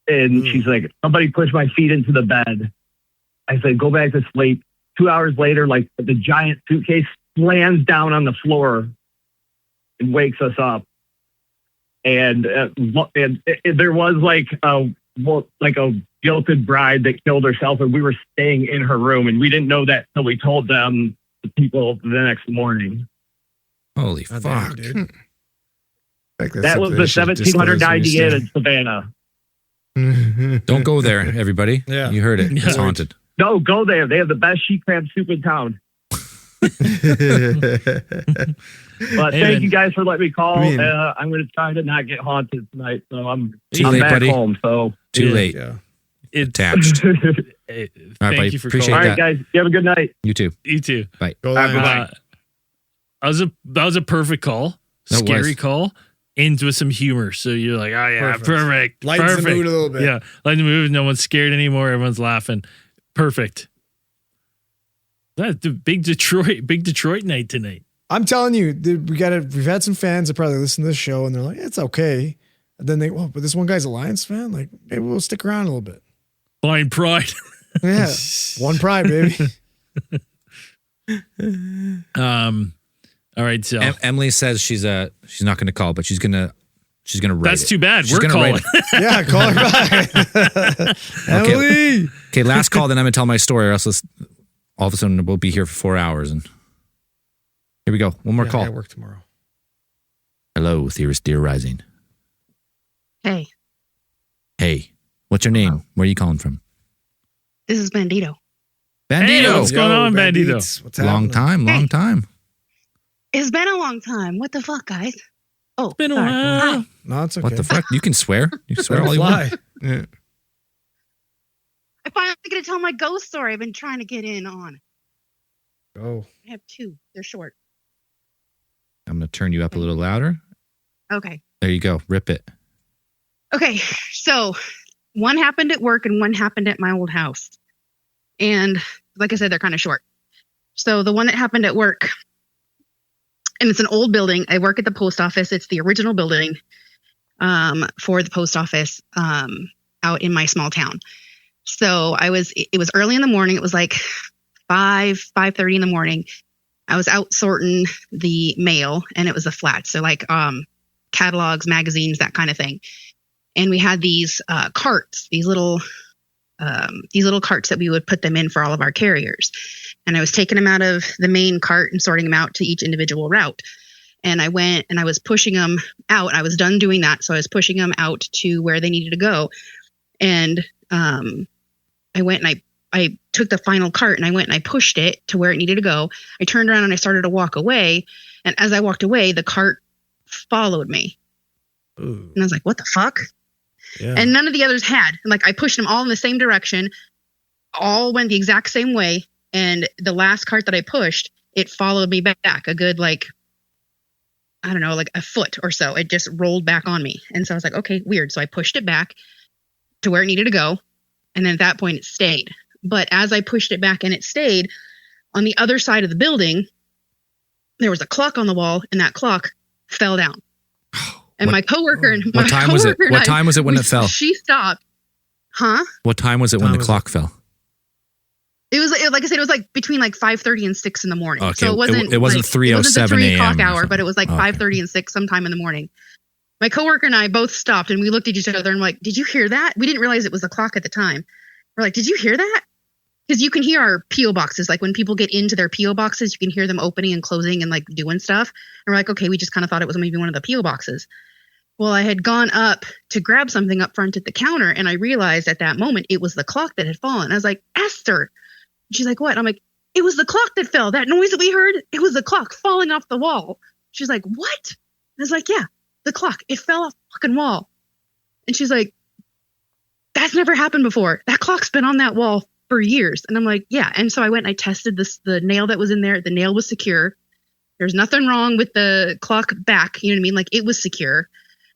And she's like, "Somebody pushed my feet into the bed." I said, "Go back to sleep." 2 hours later, like the giant suitcase slams down on the floor and wakes us up. And there was like a guilted bride that killed herself, and we were staying in her room, and we didn't know that until we told them, the people, the next morning. Holy God fuck! damn, dude. That was the 1790 Inn in Savannah. Don't go there, everybody. Yeah. You heard it. It's Yeah. haunted. No, go there. They have the best sheep crab soup in town. But Hey, thank man. you guys for letting me call. I mean- I'm going to try to not get haunted tonight, so I'm Too late, back buddy. home. So Too Yeah. late. Yeah. Attached. Hey, All right, thank buddy. you for Appreciate all calling. right, that. guys, you have a good night. You too. You too. Go Bye, Lions. bye. That was a perfect call. That Scary was. call. Ends with some humor. So you're like, oh yeah, perfect. Lightens the perfect. mood a little bit. Yeah. Lighten the mood. No one's scared anymore. Everyone's laughing. Perfect. That's the big Detroit night tonight. I'm telling you, dude, we've had some fans that probably listen to this show and they're like, it's okay. And then but this one guy's a Lions fan. Like, maybe we'll stick around a little bit. Blind pride. Yeah. One pride, baby. All right, so Emily says she's not going to call, but she's gonna write. that's it. too bad. She's We're gonna calling. write it. Yeah, call her back. Emily. Okay, last call. Then I'm gonna tell my story, or else all of a sudden we'll be here for 4 hours. And here we go. One more Yeah, call. I work tomorrow. Hello, Theorists Theorizing. Hey, Hey, what's your name? Where are you calling from? this is Bandito. Hey, Bandito. what's going on, Bandito? Banditos. What's Long happening? time. Long time. It's been a long time. What the fuck, guys? Oh, Been a sorry. while. Hi. No, it's okay. What the fuck? You can swear. You can swear Let all it you want. fly. I finally get to tell my ghost story I've been trying to get in on. Go. I have two. They're short. I'm gonna turn you up a little louder. Okay. There you go. Rip it. Okay. So one happened at work and one happened at my old house. And like I said, they're kind of short. So the one that happened at work, and it's an old building. I work at the post office. It's the original building for the post office out in my small town. So it was early in the morning. It was like 5:30 in the morning. I was out sorting the mail, and it was a flat. So like catalogs, magazines, that kind of thing. And we had these carts, these little carts that we would put them in for all of our carriers. And I was taking them out of the main cart and sorting them out to each individual route. And I went and I was pushing them out. I was done doing that. So I was pushing them out to where they needed to go. And I went and I took the final cart and I went and I pushed it to where it needed to go. I turned around and I started to walk away. And as I walked away, the cart followed me. Ooh. And I was like, what the fuck? Yeah. And none of the others had. And like I pushed them all in the same direction, all went the exact same way. And the last cart that I pushed, it followed me back a good like I don't know, like a foot or so. It just rolled back on me. And so I was like, okay, weird. So I pushed it back to where it needed to go. And then at that point it stayed. But as I pushed it back and it stayed, on the other side of the building, there was a clock on the wall, and that clock fell down. And my coworker and what time was it? What time was it when it fell? She stopped. Huh? What time was it when the clock fell? It was like I said, it was like between like 5:30 and 6 in the morning. Okay. So it wasn't It wasn't like, 3:07 it wasn't the 3 o'clock a.m. hour, but it was like 5:30 and 6 sometime in the morning. My coworker and I both stopped and we looked at each other and we're like, did you hear that? We didn't realize it was the clock at the time. We're like, did you hear that? Because you can hear our P.O. boxes. Like when people get into their P.O. boxes, you can hear them opening and closing and like doing stuff. And we're like, okay, we just kind of thought it was maybe one of the P.O. boxes. Well, I had gone up to grab something up front at the counter, and I realized at that moment it was the clock that had fallen. I was like, Esther. She's like, what? I'm like, it was the clock that fell. That noise that we heard, it was the clock falling off the wall. She's like, what? I was like, yeah, the clock. It fell off the fucking wall. And she's like, that's never happened before. That clock's been on that wall for years. And I'm like, yeah. And so I went and I tested the nail that was in there. The nail was secure. There's nothing wrong with the clock back. You know what I mean? Like it was secure.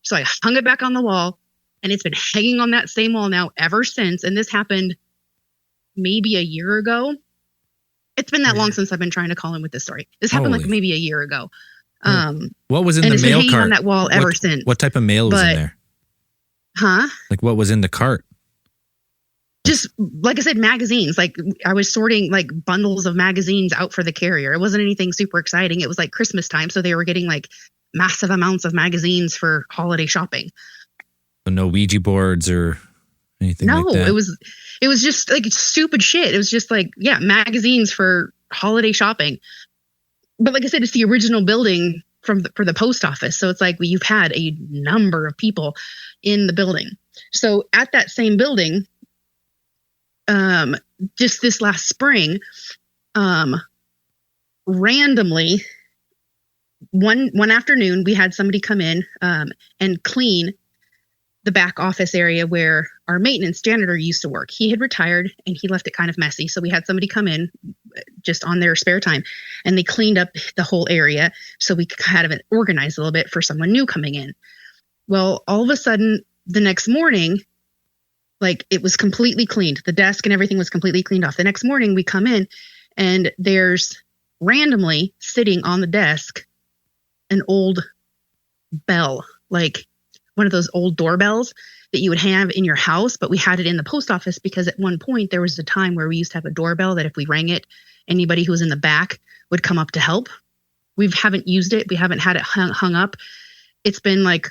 So I hung it back on the wall, and it's been hanging on that same wall now ever since. And this happened maybe a year ago. It's been that long since I've been trying to call in with this story. This happened like maybe a year ago. What was in and the it's been mail hanging cart? on that wall ever since. What type of mail was in there? Huh? Like what was in the cart? Just like I said, magazines. Like I was sorting like bundles of magazines out for the carrier. It wasn't anything super exciting. It was like Christmas time, so they were getting like massive amounts of magazines for holiday shopping. So no Ouija boards or anything like that? No, it was just like stupid shit. It was just like, yeah, magazines for holiday shopping. But like I said, it's the original building for the post office. So it's like you've had a number of people in the building. So at that same building, just this last spring, randomly, one afternoon, we had somebody come in and clean the back office area where our maintenance janitor used to work. He had retired and he left it kind of messy. So we had somebody come in just on their spare time, and they cleaned up the whole area so we could kind of organize a little bit for someone new coming in. Well, all of a sudden the next morning, like it was completely cleaned. The desk and everything was completely cleaned off. The next morning we come in and there's randomly sitting on the desk an old bell, like one of those old doorbells that you would have in your house, but we had it in the post office because at one point there was a time where we used to have a doorbell that if we rang it, anybody who was in the back would come up to help. We haven't used it. We haven't had it hung up. It's been like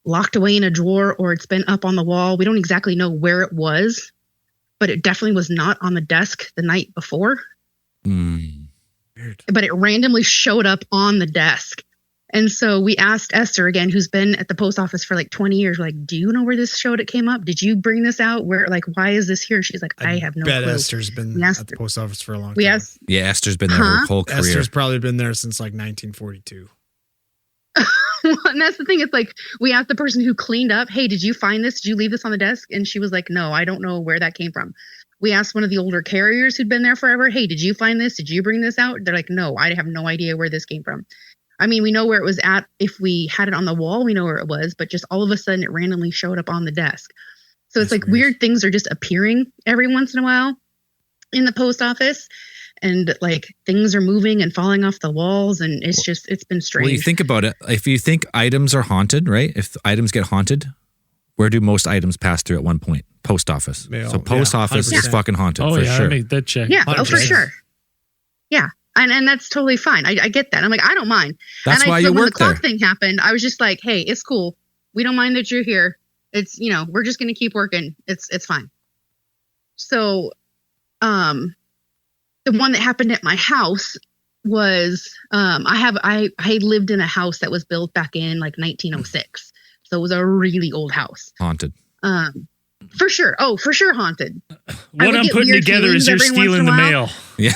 locked away in a drawer, or it's been up on the wall. We don't exactly know where it was, but it definitely was not on the desk the night before. But it randomly showed up on the desk. And so we asked Esther again, who's been at the post office for like 20 years, like, do you know where this showed? It came up. Did you bring this out? Where, like, why is this here? She's like, I have no clue. Esther's been at the post office for a long time. Yeah, Esther's been there her whole career. Esther's probably been there since like 1942. And that's the thing. It's like we asked the person who cleaned up, hey, did you find this? Did you leave this on the desk? And she was like, no, I don't know where that came from. We asked one of the older carriers who'd been there forever, hey, did you find this? Did you bring this out? They're like, no, I have no idea where this came from. I mean, we know where it was at. If we had it on the wall, we know where it was, but just all of a sudden it randomly showed up on the desk. So it's like weird things are just appearing every once in a while in the post office, and like things are moving and falling off the walls, and it's been strange. Well, you think about it. If you think items are haunted, right? If items get haunted, where do most items pass through at one point? Post office. So post office is fucking haunted for sure. I make that check. Yeah, for sure. Yeah. And that's totally fine. I get that. I'm like, I don't mind. That's why you work there. When the clock thing happened, I was just like, hey, it's cool. We don't mind that you're here. It's, we're just going to keep working. It's fine. So, the one that happened at my house was, I lived in a house that was built back in like 1906. So it was a really old house. Haunted. For sure. Oh, for sure haunted. What I'm putting together is you're stealing the mail. Yeah.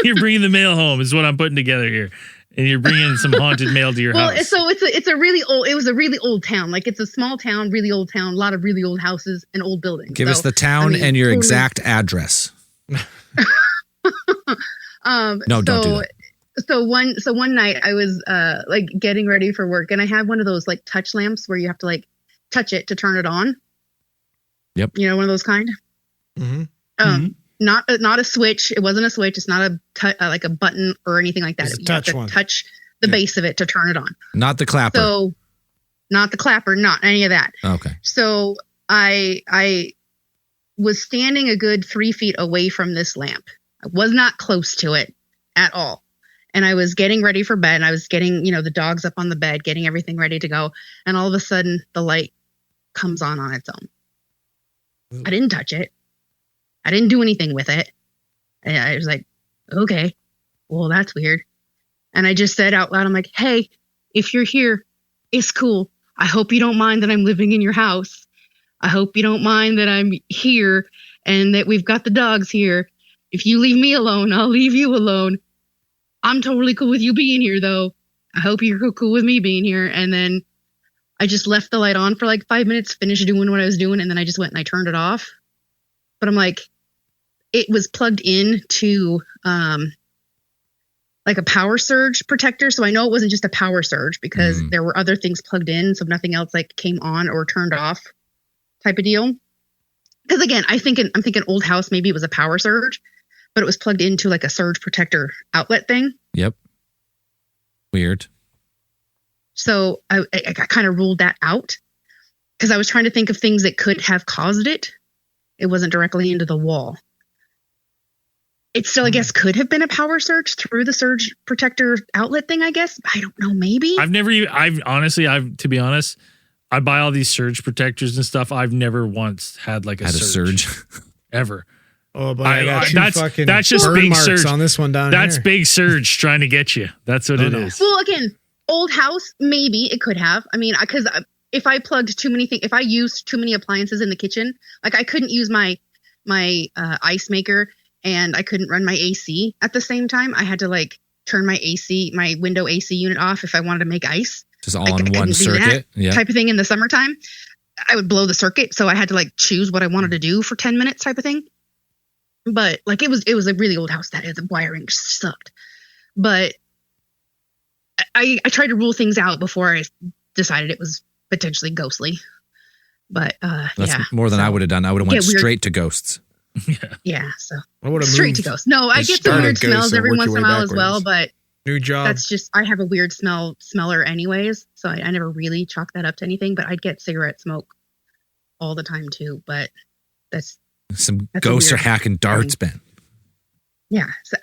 You're bringing the mail home is what I'm putting together here, and you're bringing some haunted mail to your house. So it was a really old town. Like it's a small town, really old town, a lot of really old houses and old buildings. Give us the town and your exact address. No, don't do that. So one night I was like getting ready for work, and I had one of those like touch lamps where you have to like touch it to turn it on. Yep. You know, one of those kind. Mm-hmm. Not a switch. It wasn't a switch. It's not like a button or anything like that. It's a You touch have to one. touch the base of it to turn it on. Not the clapper. So, not the clapper, not any of that. Okay. So I was standing a good 3 feet away from this lamp. I was not close to it at all. And I was getting ready for bed. I was getting, the dogs up on the bed, getting everything ready to go. And all of a sudden, the light comes on its own. I didn't touch it. I didn't do anything with it. And I was like, okay, well, that's weird. And I just said out loud, I'm like, hey, if you're here, it's cool. I hope you don't mind that I'm living in your house. I hope you don't mind that I'm here and that we've got the dogs here. If you leave me alone, I'll leave you alone. I'm totally cool with you being here, though. I hope you're cool with me being here. And then I just left the light on for like 5 minutes, finished doing what I was doing, and then I just went and I turned it off. But I'm like, it was plugged in to like a power surge protector. So I know it wasn't just a power surge because there were other things plugged in. So nothing else like came on or turned off type of deal. Because again, I'm thinking old house, maybe it was a power surge, but it was plugged into like a surge protector outlet thing. Yep. Weird. So I kind of ruled that out because I was trying to think of things that could have caused it. It wasn't directly into the wall. It still, I guess, could have been a power surge through the surge protector outlet thing, I guess. I don't know, maybe. To be honest, I buy all these surge protectors and stuff. I've never once had like a surge. Ever. Oh, but I got that's just burn big marks surge on this one down That's here. big surge trying to get you. That's what it is. Well, again, old house, maybe it could have. I mean, because if I plugged too many things, if I used too many appliances in the kitchen, like I couldn't use my ice maker and I couldn't run my AC at the same time. I had to like turn my window AC unit off if I wanted to make ice. Just all on one circuit. Yeah. Type of thing in the summertime. I would blow the circuit. So I had to like choose what I wanted to do for 10 minutes type of thing. But like it was a really old house that the wiring sucked. But I tried to rule things out before I decided it was potentially ghostly. But that's more than I would have done. I would have went straight to ghosts. Yeah, so I straight to ghosts. No, I get some weird smells every once in a while as well, but new job. That's just I have a weird smeller anyways, so I never really chalk that up to anything. But I'd get cigarette smoke all the time too. But that's ghosts are hacking darts, Ben. Yeah, so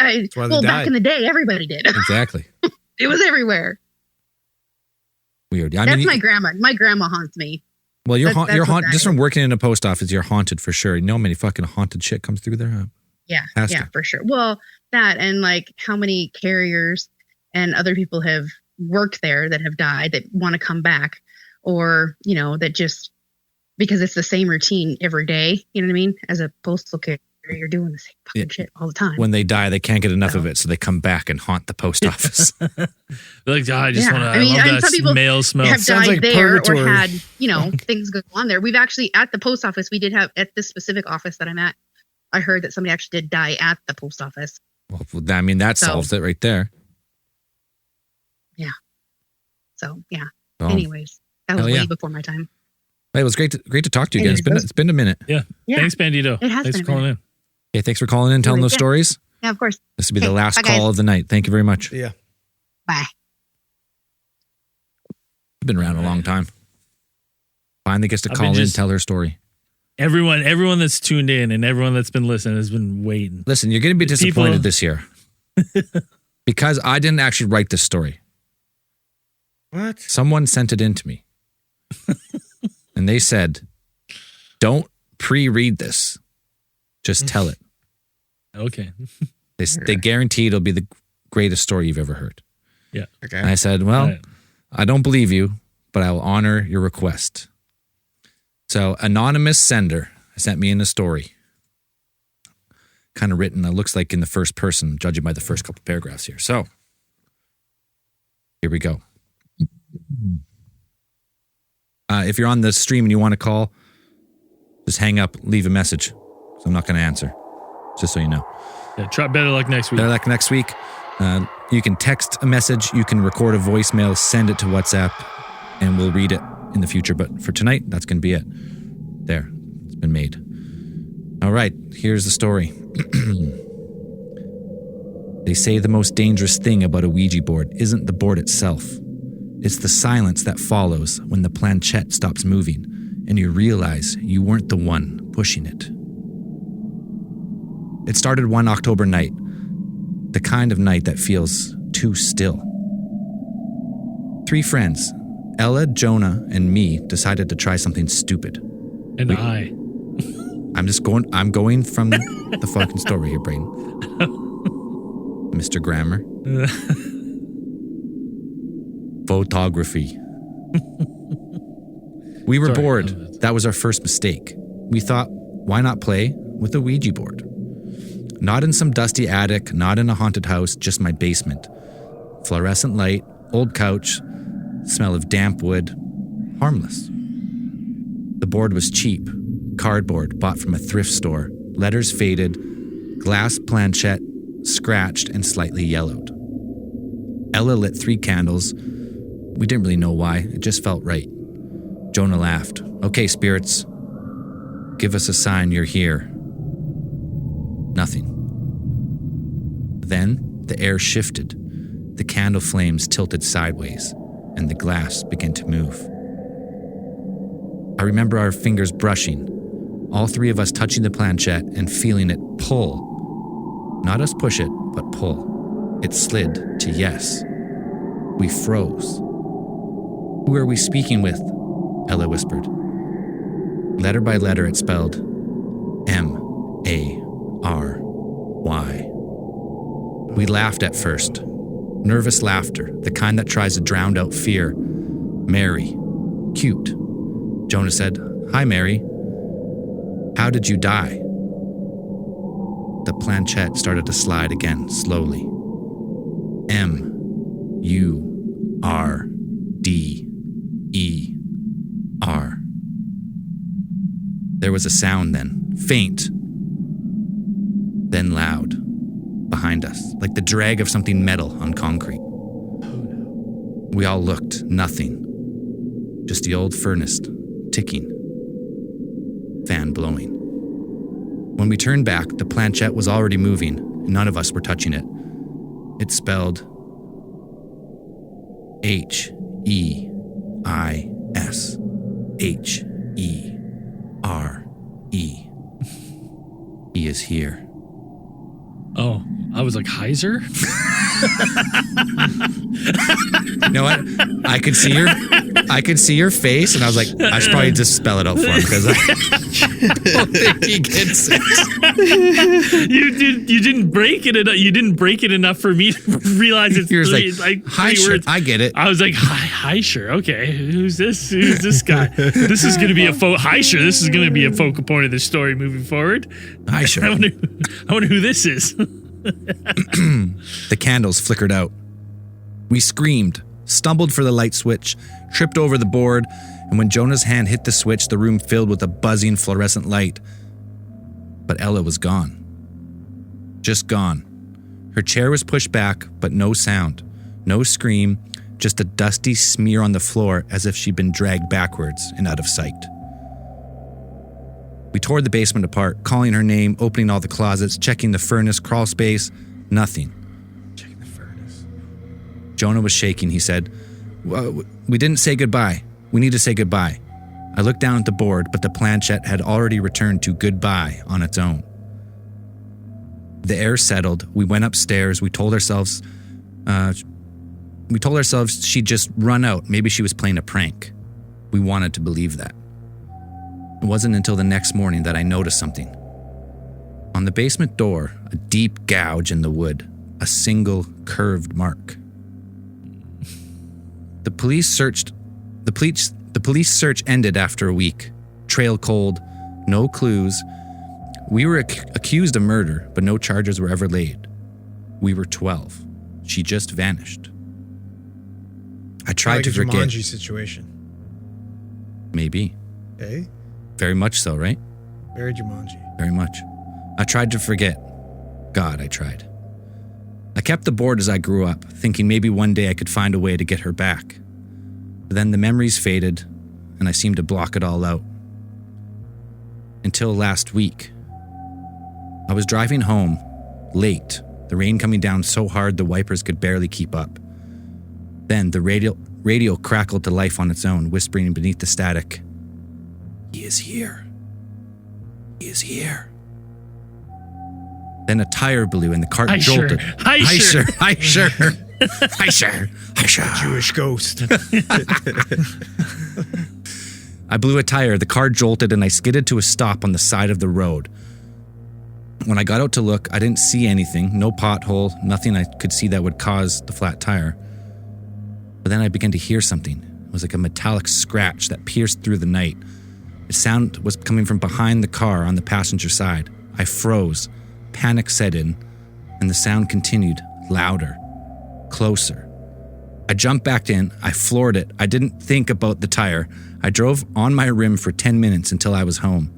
back in the day, everybody did. Exactly. It was everywhere. Weird. That's my grandma. My grandma haunts me. Well, you're haunted just from working in a post office. You're haunted for sure. You know how many fucking haunted shit comes through there? Huh? Yeah, for sure. Well, that and like how many carriers and other people have worked there that have died that want to come back, or that just because it's the same routine every day. You know what I mean? As a postal carrier, you're doing the same fucking shit all the time. When they die, they can't get enough of it, so they come back and haunt the post office. They're like, I just want to. I mean, love some people mail smell. have Sounds died like there purgatory. or had things go on there. We've actually at the post office. We did have at this specific office that I'm at. I heard that somebody actually did die at the post office. Well, I mean, that solves it right there. Yeah. So yeah. Oh. Anyways, that was way before my time. Hey, it was great to talk to you again. It's been a minute. Yeah. Thanks, Bandito. It has Thanks been for calling in. Okay, thanks for calling in, telling those stories. Yeah, of course. This will be the last bye, call guys. of the night. Thank you very much. Yeah. Bye. I've been around a long time. Finally gets to call in and tell her story. Everyone that's tuned in and everyone that's been listening has been waiting. Listen, you're going to be disappointed this year. Because I didn't actually write this story. What? Someone sent it in to me. And they said, don't pre-read this. Just tell it. Okay. They guarantee it'll be the greatest story you've ever heard. Yeah. Okay. And I said, well, I don't believe you, but I will honor your request. So, anonymous sender sent me in a story. Kind of written, it looks like in the first person, judging by the first couple paragraphs here. So, here we go. If you're on the stream and you want to call, just hang up, leave a message. So I'm not going to answer. just so you know. Yeah, try better luck next week. Better luck next week. You can text a message, you can record a voicemail, send it to WhatsApp, and we'll read it in the future. But for tonight, that's going to be it. There, it's been made. All right, here's the story. They say the most dangerous thing about a Ouija board isn't the board itself. It's the silence that follows when the planchette stops moving and you realize you weren't the one pushing it. It started one October night, the kind of night that feels too still. 3 friends, Ella, Jonah, and me, decided to try something stupid. And I'm going from the fucking story here, Brayden. Mr. Grammar. Photography. We were bored. That was our first mistake. We thought, why not play with a Ouija board? Not in some dusty attic, not in a haunted house, just my basement. Fluorescent light, old couch, smell of damp wood, harmless. The board was cheap, cardboard bought from a thrift store, letters faded, glass planchette scratched and slightly yellowed. Ella lit 3 candles. We didn't really know why, it just felt right. Jonah laughed. Okay, spirits, give us a sign you're here. Nothing. Then the air shifted. The candle flames tilted sideways, and the glass began to move. I remember our fingers brushing, all 3 of us touching the planchette and feeling it pull. Not us push it, but pull. It slid to yes. We froze. Who are we speaking with? Ella whispered. Letter by letter it spelled M-A-R-Y. We laughed at first. Nervous laughter, the kind that tries to drown out fear. Mary. Cute. Jonah said, Hi, Mary. How did you die? The planchette started to slide again, slowly. M-U-R-D-E-R. There was a sound then, faint, then loud, behind us, like the drag of something metal on concrete. We all looked, nothing. Just the old furnace, ticking, fan blowing. When we turned back, the planchette was already moving, and none of us were touching it. It spelled H-E-I-S. H-E-R-E. He is here. Oh, I was like, Heiser? You know what? I could see your face, and I was like, I should probably just spell it out for him because I don't think he gets it. You didn't break it enough. You didn't break it enough for me to realize it's like hi, sure, I get it. I was like, hi, sure, okay. Who's this? Who's this guy? This is going to be hi, sure. This is going to be a focal point of the story moving forward. Hi, sure. I wonder who this is. The candles flickered out. We screamed, stumbled for the light switch, tripped over the board, and when Jonah's hand hit the switch, the room filled with a buzzing fluorescent light. But Ella was gone. Just gone. Her chair was pushed back, but no sound, no scream, just a dusty smear on the floor as if she'd been dragged backwards and out of sight. We tore the basement apart, calling her name, opening all the closets, checking the furnace, crawl space, nothing. Checking the furnace. Jonah was shaking. He said, we didn't say goodbye. We need to say goodbye. I looked down at the board, but the planchette had already returned to goodbye on its own. The air settled. We went upstairs. We told ourselves she'd just run out. Maybe she was playing a prank. We wanted to believe that. It wasn't until the next morning that I noticed something. On the basement door, a deep gouge in the wood, a single curved mark. The police search ended after a week. Trail cold, no clues. We were accused of murder, but no charges were ever laid. We were 12. She just vanished. I tried to forget. Jumanji situation. Maybe. Okay. Very much so, right? Very Jumanji. Very much. I tried to forget. God, I tried. I kept the board as I grew up, thinking maybe one day I could find a way to get her back. But then the memories faded, and I seemed to block it all out. Until last week. I was driving home, late, the rain coming down so hard the wipers could barely keep up. Then the radio crackled to life on its own, whispering beneath the static, "He is here. He is here." Then a tire blew and the cart jolted. Jewish ghost. I blew a tire, the car jolted, and I skidded to a stop on the side of the road. When I got out to look, I didn't see anything, no pothole, nothing I could see that would cause the flat tire. But then I began to hear something. It was like a metallic scratch that pierced through the night. The sound was coming from behind the car on the passenger side. I froze. Panic set in, and the sound continued, louder, closer. I jumped back in, I floored it. I didn't think about the tire. I drove on my rim for 10 minutes until I was home.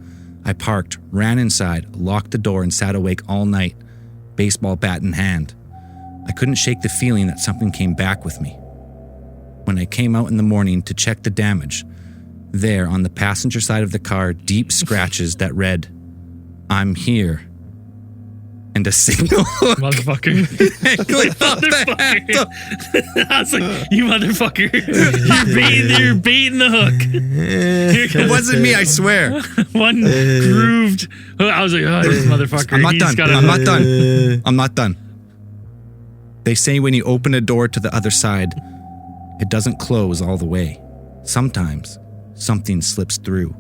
I parked, ran inside, locked the door, and sat awake all night, baseball bat in hand. I couldn't shake the feeling that something came back with me. When I came out in the morning to check the damage, there on the passenger side of the car, deep scratches that read, "I'm here." And a signal hook. Motherfucker. I was like, you motherfucker. You're baiting the hook. It wasn't me, I swear. One grooved. I was like, oh, this motherfucker. I'm not done. I'm not done. They say when you open a door to the other side, it doesn't close all the way. Sometimes something slips through.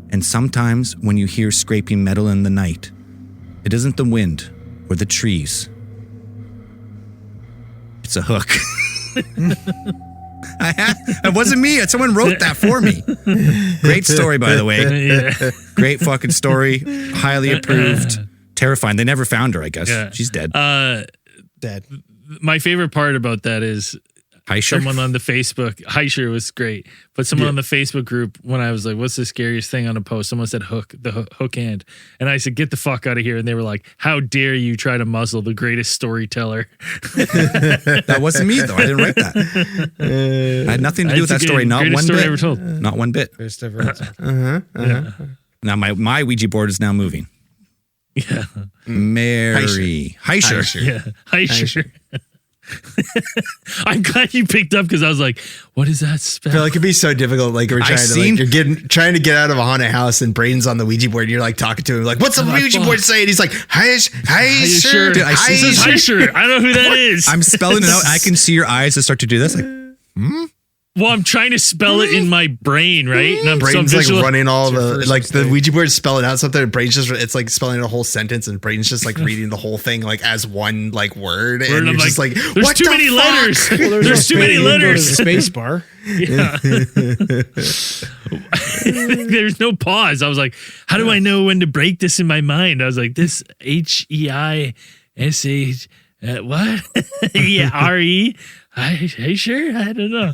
And sometimes when you hear scraping metal in the night, it isn't the wind or the trees. It's a hook. It wasn't me. Someone wrote that for me. Great story, by the way. Yeah. Great fucking story. Highly approved. Terrifying. They never found her, I guess. Yeah. She's dead. Dead. My favorite part about that is Heisher? someone on the Facebook, Heisher was great, but someone on the Facebook group, when I was like, what's the scariest thing on a post? Someone said hook, the hook hand. And I said, get the fuck out of here. And they were like, how dare you try to muzzle the greatest storyteller? That wasn't me, though. I didn't write that. I had nothing to do with that story. Not one story bit. ever told. Not one bit. Yeah. Now my Ouija board is now moving. Yeah. Mary. Heisher. Yeah. Heisher. I'm glad you picked up because I was like, what is that spell? I feel like it'd be so difficult. Like we're trying to trying to get out of a haunted house and Braden's on the Ouija board and you're like talking to him like, what's the Ouija board saying? He's like, Heisher. Dude, Heisher. I don't know who that is. I'm spelling it out. I can see your eyes that start to do this. Like, Well, I'm trying to spell it in my brain, right? And I'm Braden's like running all the like the Ouija board is spelling out something. And Braden's just it's like spelling out a whole sentence, and Braden's just like reading the whole thing like as one like word, and you're just like, there's what too the many fuck? letters. Well, there's too many letters. Space bar. Yeah. There's no pause. I was like, how do I know when to break this in my mind? I was like, this HEISH, what? RE? Hey, sure? I don't know.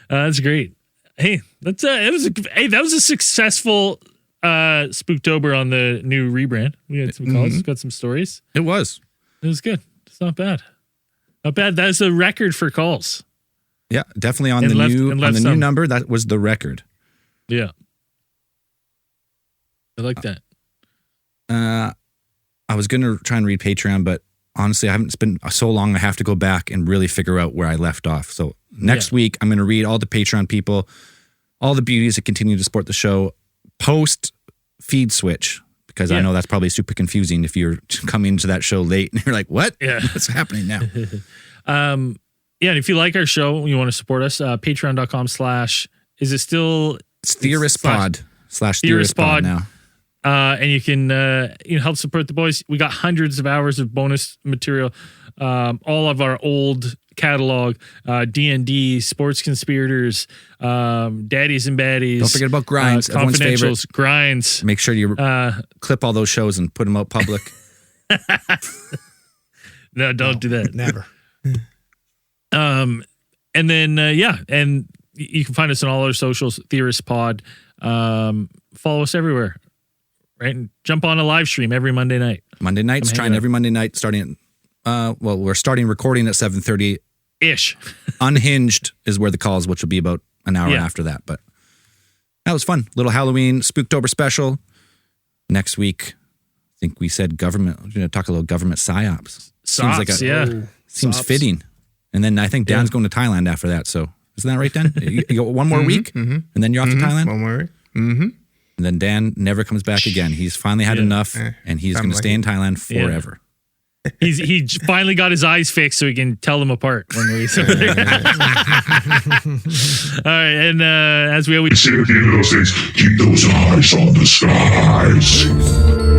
That's great. Hey, that was a successful Spooktober on the new rebrand. We had some calls, got some stories. it was. It was good. It's not bad. Not bad. That's a record for calls. Yeah, definitely on And the left- new and on left the new some. number. That was the record. Yeah. I like that. I was going to try and read Patreon, but honestly, it's been so long. I have to go back and really figure out where I left off. So next week, I'm going to read all the Patreon people, all the beauties that continue to support the show, post feed switch, because I know that's probably super confusing if you're coming to that show late and you're like, what? Yeah. What's happening now? Yeah, and if you like our show, you want to support us, patreon.com/ is it still It's Theorists Pod / Theorists Pod now. And you can help support the boys. We got hundreds of hours of bonus material, all of our old catalog, D&D, Sports Conspirators, Daddies and Baddies. Don't forget about Grinds, everyone's favorite. Confidentials, Grinds. Make sure you clip all those shows and put them out public. No, don't do that. Never. And then and you can find us on all our socials, Theorist Pod. Follow us everywhere. right? And jump on a live stream every Monday night. Monday nights, trying every Monday night starting we're starting recording at 7:30 ish. Unhinged is where the calls, which will be about an hour after that. But that was fun. Little Halloween Spooktober special. Next week, I think we said government. We're going to talk a little government psyops. Seems fitting. And then I think Dan's going to Thailand after that. So isn't that right, Dan? You go one more week, and then you're off to Thailand. One more week. Mm-hmm. And then Dan never comes back again. He's finally had enough, and he's going to stay in Thailand forever. He finally got his eyes fixed so he can tell them apart when we. All right, and as we always say at the end of those things, keep those eyes on the skies.